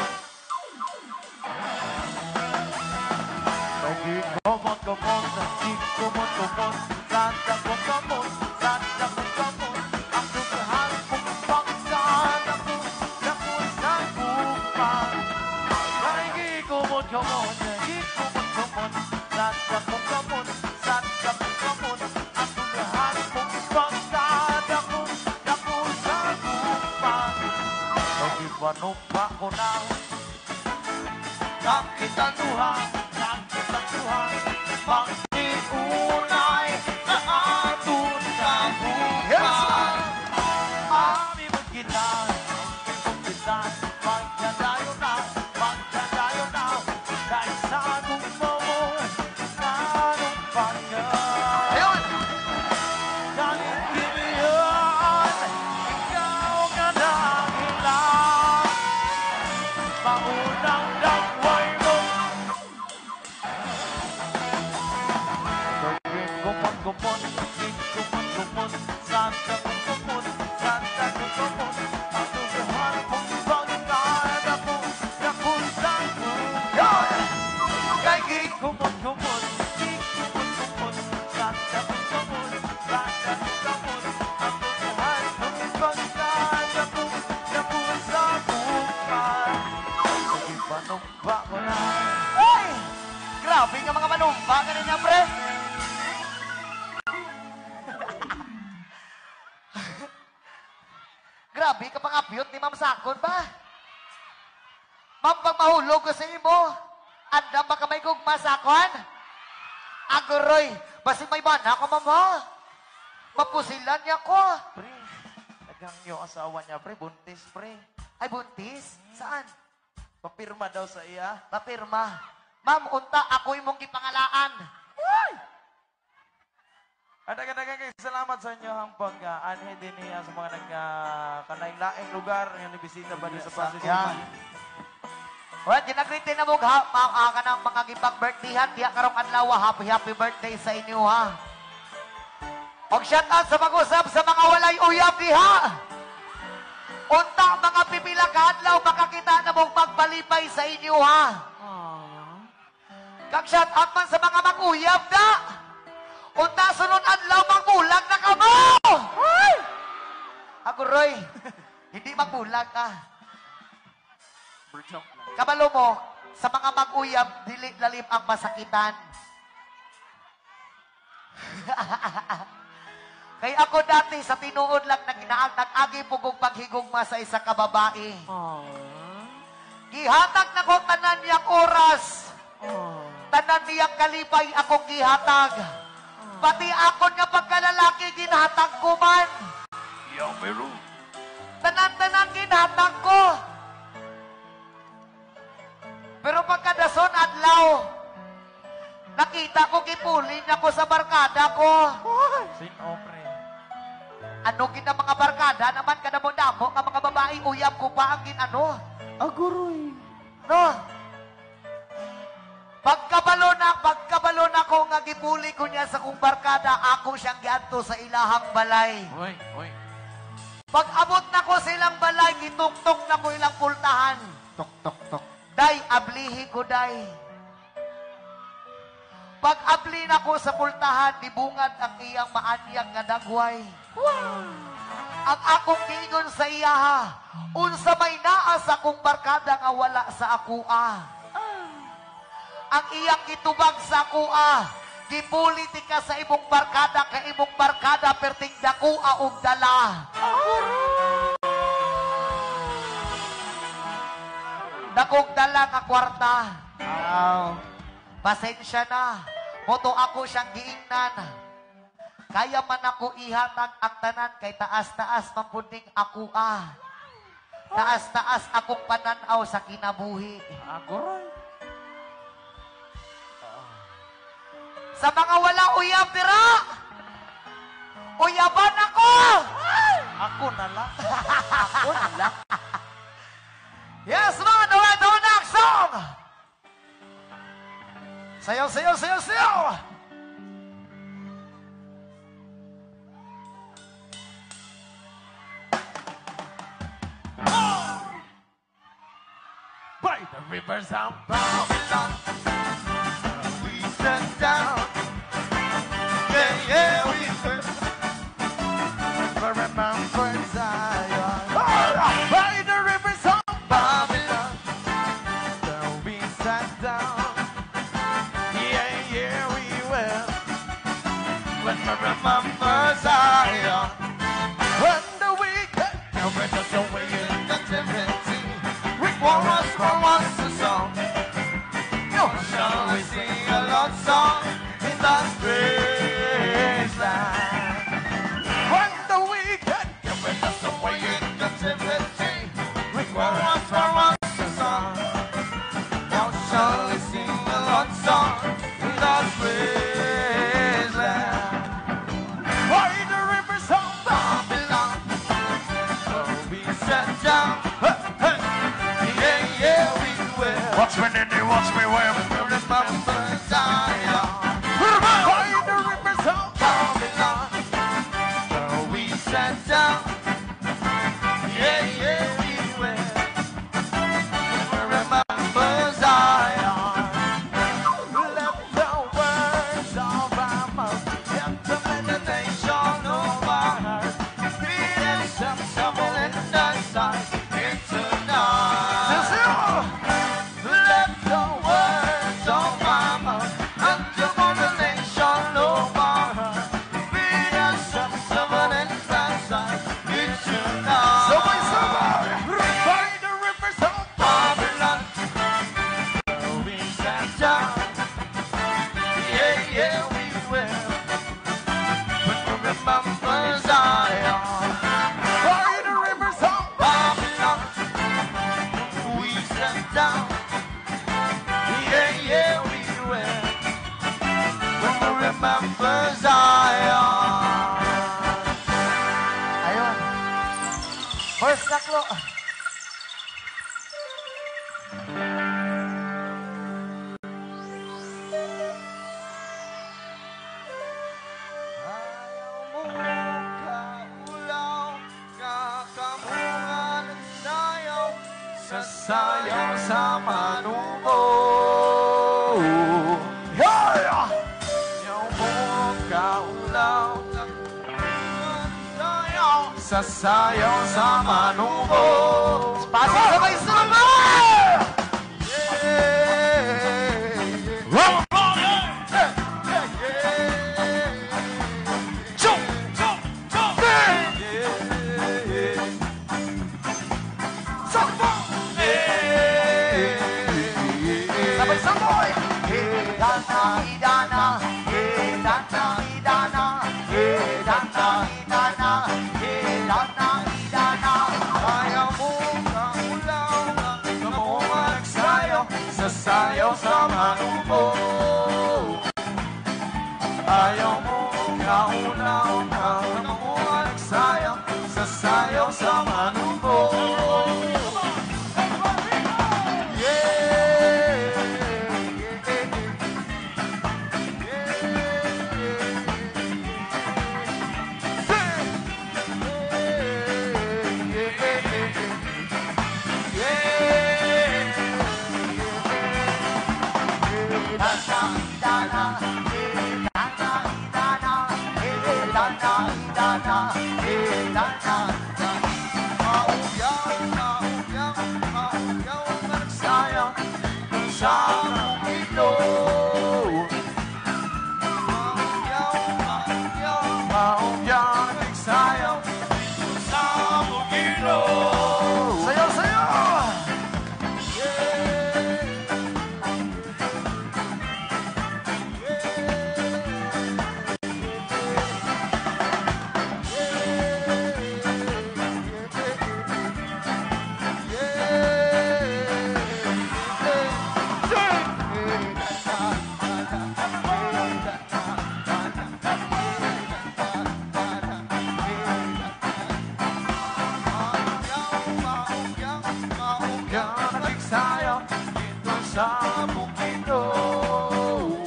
Lagi kumot-kumot, di kumot-kumot. Santa kong kamot, santa kong kamot. Ang tugahan kong pangsan ako, naku sa bukan. Lagi kumot-kumot, di kumot-kumot. Santa kong kamot, santa kong kamot. Ang tugahan kong pangsan ako, naku sa bukan. Lagi panumpa ko na. Nakitang Tuhan, nakitang Tuhan. Pagtiunay na atong tagumpay. Ami mo kita, magkadayo na, magkadayo na. Kahit sa gusto mo, nanumpanya. Ayun! Galing kiniyan, ikaw nga nagilang. Maunang dagway mo. Gumon, gumon, santa gumon, santa gumon. Ang tugahan mong bangkad ako, naku sa bukan. Kay Gumon, gumon, santa gumon, santa gumon. Ang tugahan mong bangkad ako, naku sa bukan. Sige, panumpa mo na. Ay! Grabe nga mga manumpa kanina, pre. Grabe ka pang apyot ni Ma'am Sakon ba? Ma'am, pag mahulog ko sa imo, anda ba ka may gugma Sakon? Aguroy, basi may bana ko, Ma'am, ha? Mapusilan niya ko. Pre, tagang yung asawa niya, pre, buntis, pre. Ay, buntis? Saan? Papirma daw sa iya. Papirma. Ma'am, unta, ako'y mong gipangalaan. Dagan-dagan kayo salamat sa inyo ang pag-anhe din niya sa mga nagkanaing-laing lugar yung nabisita ba sa Pasig. Yan. Well, ginagritin na mo ha, ka ng mga gipag-birthdayhan, diya karong adlaw, happy birthday sa inyo, ha. Og shout out sa mag-usap sa mga walay uyab diha. Unta mga pipila ka adlaw, makakita na mong pagpalipay sa inyo, ha. Kag shout out man sa mga mag-uyab na. Unta sunod adlaw magbulag na ka mo! Ay! Ako, Roy, hindi magbulag ka. Kabalo mo, sa mga mag-uyab, dili lalim ang masakitan. Kay ako dati, sa tinuod lang na kinaang nag-agi pugong paghigugma sa isa ka babae. Gihatag na ko tanan niyang oras. Tanan niyang kalipay akong gihatag. Pati ako nga pagkalalaki, ginhatag ko man. Yung meron. Tanan-tanan ginhatag ko. Pero pagkadason adlaw, nakita ko gipulin ako sa barkada ko. Sino, pre? Ano gina mga barkada naman kada mo damo nga mga babae uyab ko pa ang ginano. Aguroy. No? Pagkabalo na ko nga gipuli ko niya sa kong barkada, ako siyang giadto sa ilahang balay. Oy. Pag abot na ko sa ilang balay, gituktok na ko ilang pultahan. Tok. Day, ablihi ko, day. Pag abli na ko sa pultahan, dibungad ang iyang maanyag nga dagway. ang akong giingon sa iya, unsa may naa sa akong barkada nga wala sa akua. Ang iyang gitubag sa akua, gipolitika sa imong barkada, ka imong barkada perting dakua og dala. Dakog dala nga kwarta. Pasensya na. Moto ako siyang giingnan. Kaya man ako ihatag ang tanan kay taas-taas mampunding ako Taas-taas akong pananaw sa kinabuhi. Agoy. Sa mga wala uyab dira, uyaban ako! Ako na lang. Ako na lang. Yes, mga dawa-dawa song! Sayaw, sayaw, sayaw, sayaw! By the rivers of Babylon, we sat down. Yeah, yeah, we sat. Remember Zion. By the rivers of Babylon, we sat down. Yeah, yeah, we will. When we remember Zion, when the wicked carried us away in captivity. For us a song. No, shall we sing a love song in that great land? When the wicked carried us away in captivity, for us a song. Now shall we sing a love song in that great land? By the rivers of Babylon, we sat down. Watch me, Nindy, watch me, where we remember Zion. By the rivers of Babylon, we sat down. Yeah, yeah, we will. We remember Zion. Let the words of our mouth enter the nation of our heart. Be acceptable in thy sight. It's enough. Remember Zion. Ayun. First naklo. Ayaw mo kaulaw, kakamungan at sayaw, sasayaw sa manubo. Ayaw mo kaulaw, sasayaw sa manubo. Pasok sabay sama! Sasayaw sa manubo. Ayaw mo kaulaw, kamuha nagsayaw, sasayaw sa manubo. Dana, sa bukidnon. Maungyaw na bigsayaw dito sa bukidnon. Sayaw, sayaw! Sa bukidnon.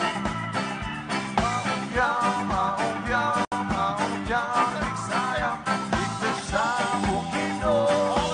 Maungyaw na bigsayaw dito sa bukidnon.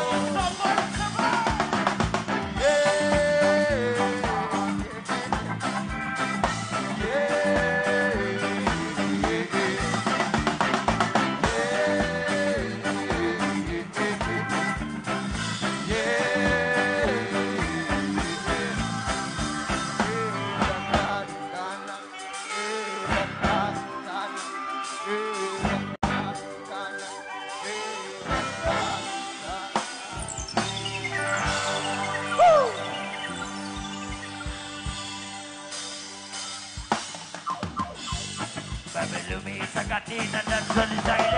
Katina dan sunshine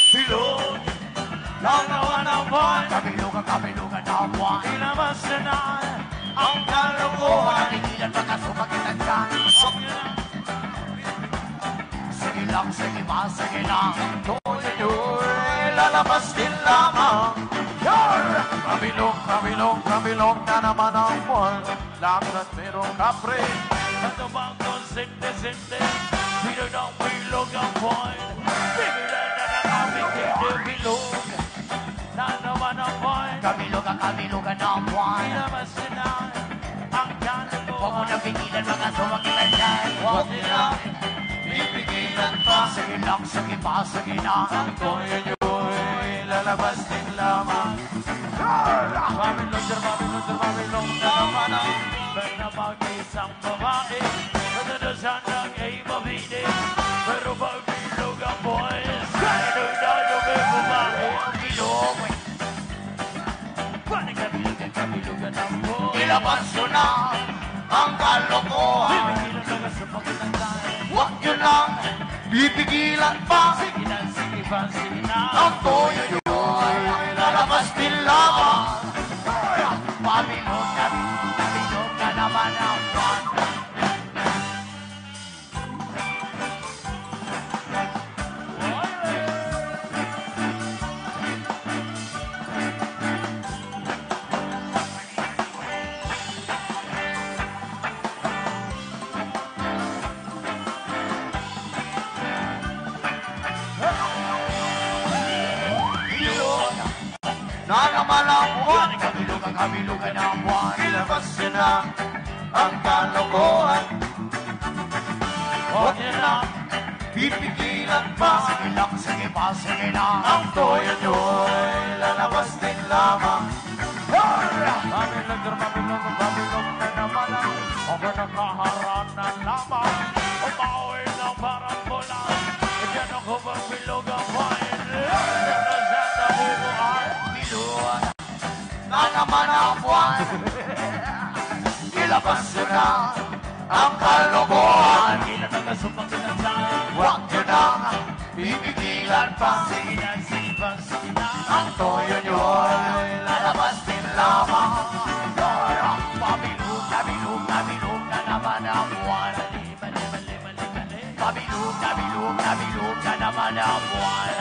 Bilog Nanawa ng buwan Kabilugan ng buwan Ilabas na ang kalokohan Hindi na sumakitan ka Sige lang, sige lang Tuloy, lalabas din lamang Kabilog na naman ang buwan. Lakat merong kapre. Ano bang konsente-sente Bilog ng bilog ang buwan Bibilan na aming bilog Na naman ang buwan Kabilugan ng buwan Ilabas na ang kalokohan Huwag mo na pigilan mga sumakitan dyan Huwag nila pipigilan pa Sige lang, sige pa, sige na Ang toyo nyo'y lalabas din lamang. Babilong na naman ang Pero mag-isang babae Madadosan ng ay mabini Pero pagbilog ang boys Kahit na may babae ang bilog Kabilugan ang boys Ilabas nyo na ang kalokohan Bibigilan na sa pagkatandaan Huwag nyo nang bibigilan pa Sige na, sige pa, sige na Ang toyo nyo'y lalabas din lamang Pabilog na naman ang buwan Na naman ang buwan Kabilugan ang buwan Ilabas nyo na ang kalokohan. Huwag niya na Pipigilan pa. Sige lang, sige pa, sige na Ang toyo nyo'y lalabas din lamang. Babilog na naman ang Ako nakaharap na lamang Umawi na parang pula Diyan ako magbilog ang buwan Nakasan na bubuan Bilog Na naman ang buwan. Ilabas nyo na ang kalokohan. Kailan na kasupang sinasaan Huwag nyo nang pipigilan pa. Sige na, sige pa, sige na Ang toyo nyo'y lalabas din lamang. Pabilog na naman ang buwan Pabilog na naman ang buwan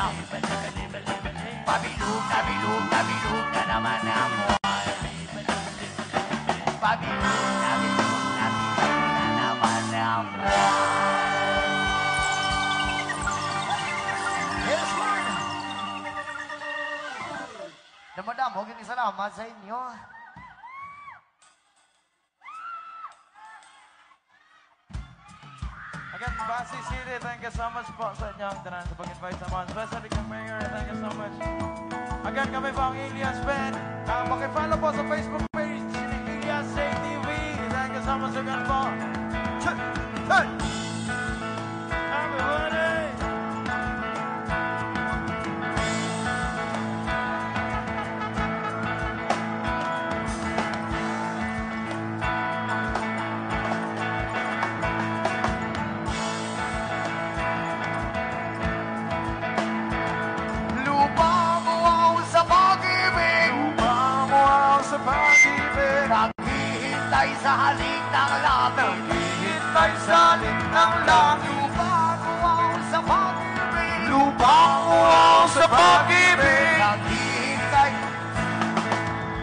Pabilog na naman ang buwan Pabilog na naman ang buwan Yes, Lord! Damadam, huwag yung salamat sa inyo. Again, Basi City, thank you so much po sa inyong tanan sa pag-invite naman. Especially kay Mayor, thank you so much. Again, kami po ang Ilias Band. Makifollow po sa Facebook page ni Ilias TV. sama sa kalbo. Hey! Happy birthday! Lupa mo ako sa pag-ibig, Lupa mo ako sa pag-ibig, naghihintay sa halik ng langit. naghihintay sa halik ng langit. Lupa mo ako sa pag-ibig, Lupa mo ako sa pag-ibig. naghihintay.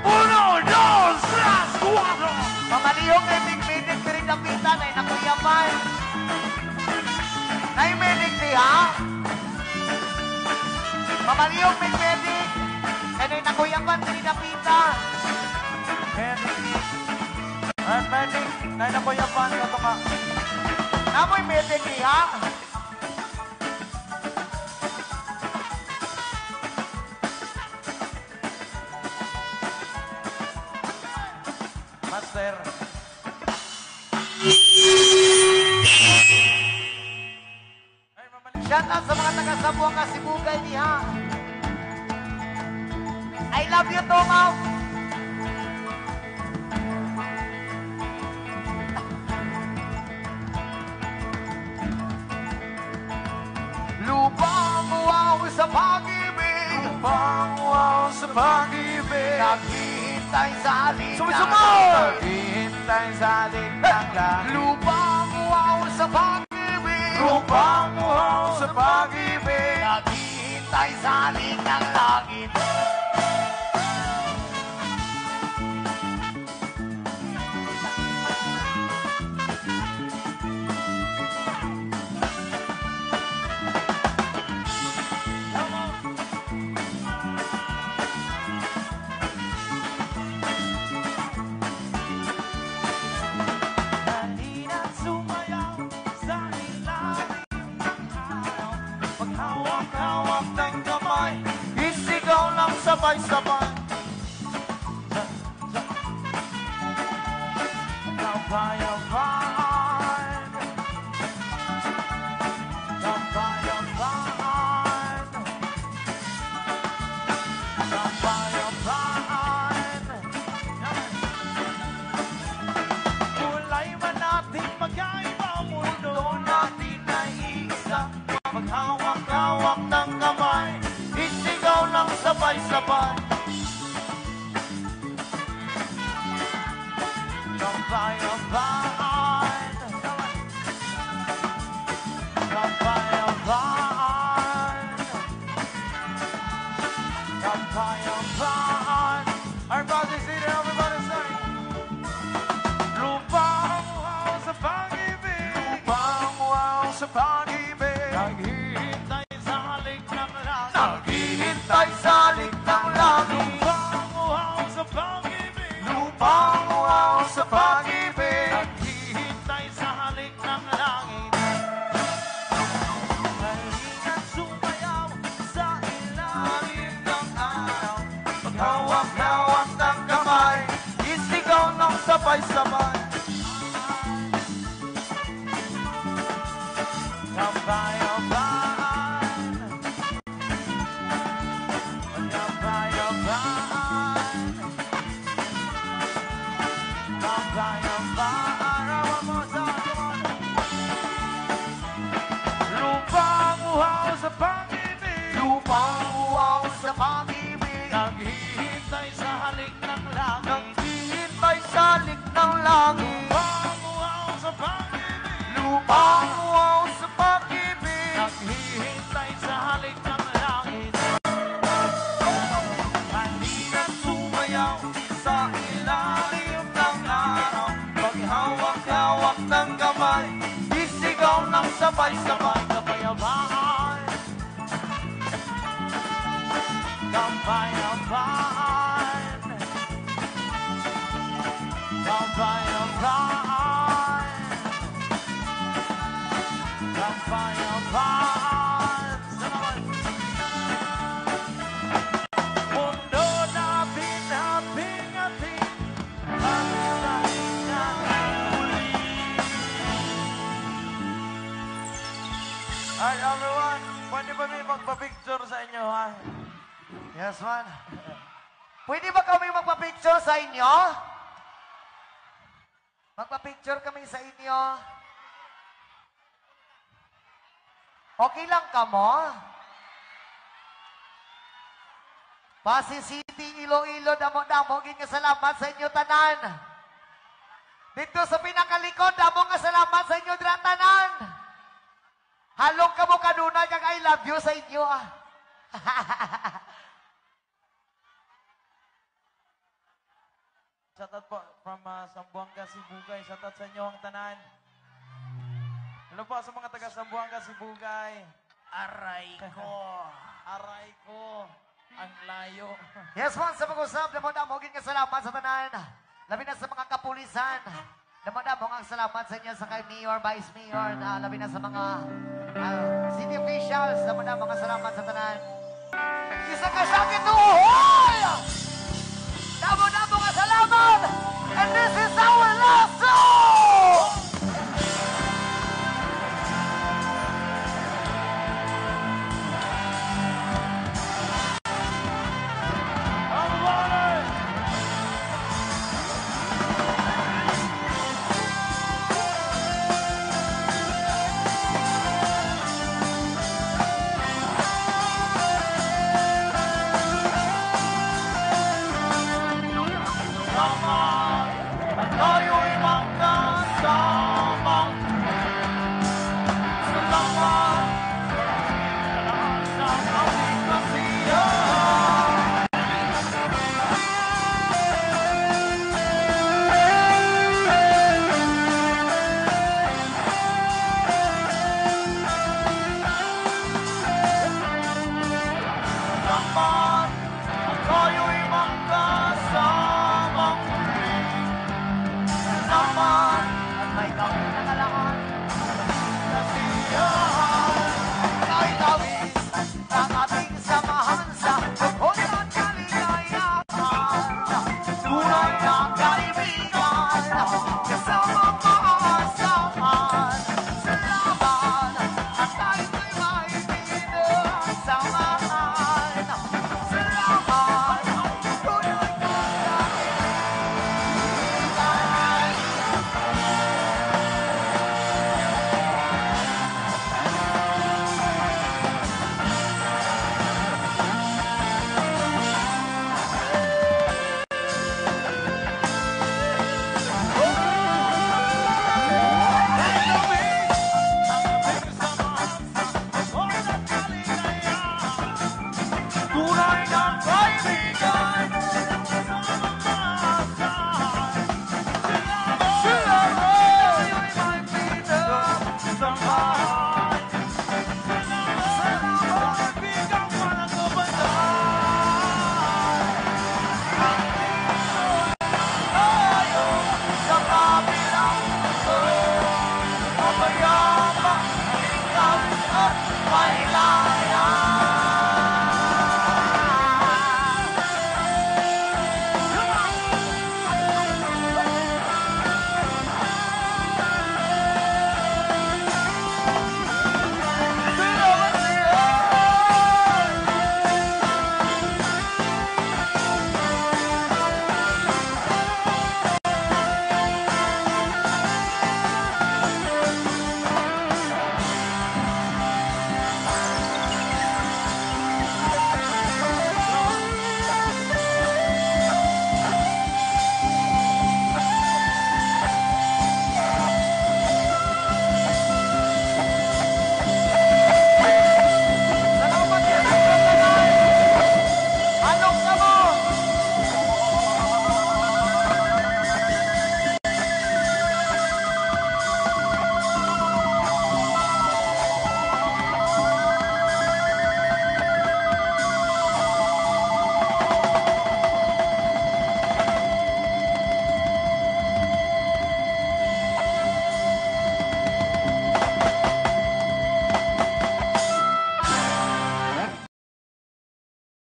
Uno, dos, tres, cuatro. Pamaliyong na imig-minig ka rin napitan ay nakuyaman. Na iminig niya. Pamaliyong mig-minig ay nakuyaman ka rin napitan. Ay, Medic, nay na ko yapan ka ito nga. Namoy minig niya. Master. Ay, mamalik. Shout out sa mga taga-Sabuang Kasibugay niya. I love you too, ma'am. Lupa mo ako sa pag-ibig, Lupa mo ako sa pag-ibig. naghihintay sa halik ng Sumisumol! langit. Naghihintay sa halik ng langit. Lupa mo ako sa pag-ibig, Lupa mo ako sa pag-ibig. naghihintay sa halik ng langit. Halina't sumayaw sa ilalim ng araw. Paghawak-hawak ng kamay, isigaw ng sabay-sabay. Sabay-sabay. Sabay-sabay. Sabay-sabay. Kulay man natin magkaiba, mundo natin ay isa. Maghawak-hawak ng kamay, isigaw ng sabay-sabay. Sabay-sabay. Sabay-sabay. Sabay-sabay. Our brothers in there, everybody sing. Lupa mo ako sa pag-ibig. Lupa mo ako sa pag-ibig. Naghihintay sa halik ng langit. Naghihintay sa halik ng langit. Lupa mo ako sa pag-ibig. Lupa mo ako sa pag-ibig. Naghihintay sa halik ng langit. Halina't sumayaw sa ilalim ng araw. Paghawak-hawak ng kamay, isigaw ng sabay-sabay. Sabay-sabay. Sabay-sabay. One more time, come on. Lupa mo ako sa pag-ibig. Lupa mo ako sa pag-ibig, Naghihintay sa halik ng langit. naghihintay sa halik ng langit. Lupa mo ako sa pag-ibig. Lupa mo ako sa pag-ibig, Naghihintay sa halik ng langit. Halina't sumayaw sa ilalim ng araw. Paghawak-hawak ng kamay, isigaw ng sabay-sabay. Kapayapaan. Kapayapaan. Kapayapaan. Kapayapaan. Salamat. Mundo natin ating-ating. Pagkain natin. ha. Yes, man. Pwede ba kami magpa-picture sa inyo? Magpa-picture kami sa inyo. Okay lang ka mo? Pasig City, Iloilo, damo-damo, nga salamat sa inyo tanan. Dito sa pinakalikod, damo nga salamat sa inyo dira tanan. Halong ka mo kanunay kag I love you sa inyo ah. Shoutout po from Sambuanga, Sibugay. Shoutout sa inyo ang tanan. Hello po sa mga taga Sambuanga, Sibugay. Aray ko. Aray ko. Ang layo. Yes, man, sa pag-usap, damo-damo, nga salamat sa tanan. Labi na sa mga kapulisan. Damo-damo ang salamat sa inyo sa kay Mayor, Vice Mayor, labi na sa mga city officials. Damo-damo ang salamat sa tanan. Isa ka siya!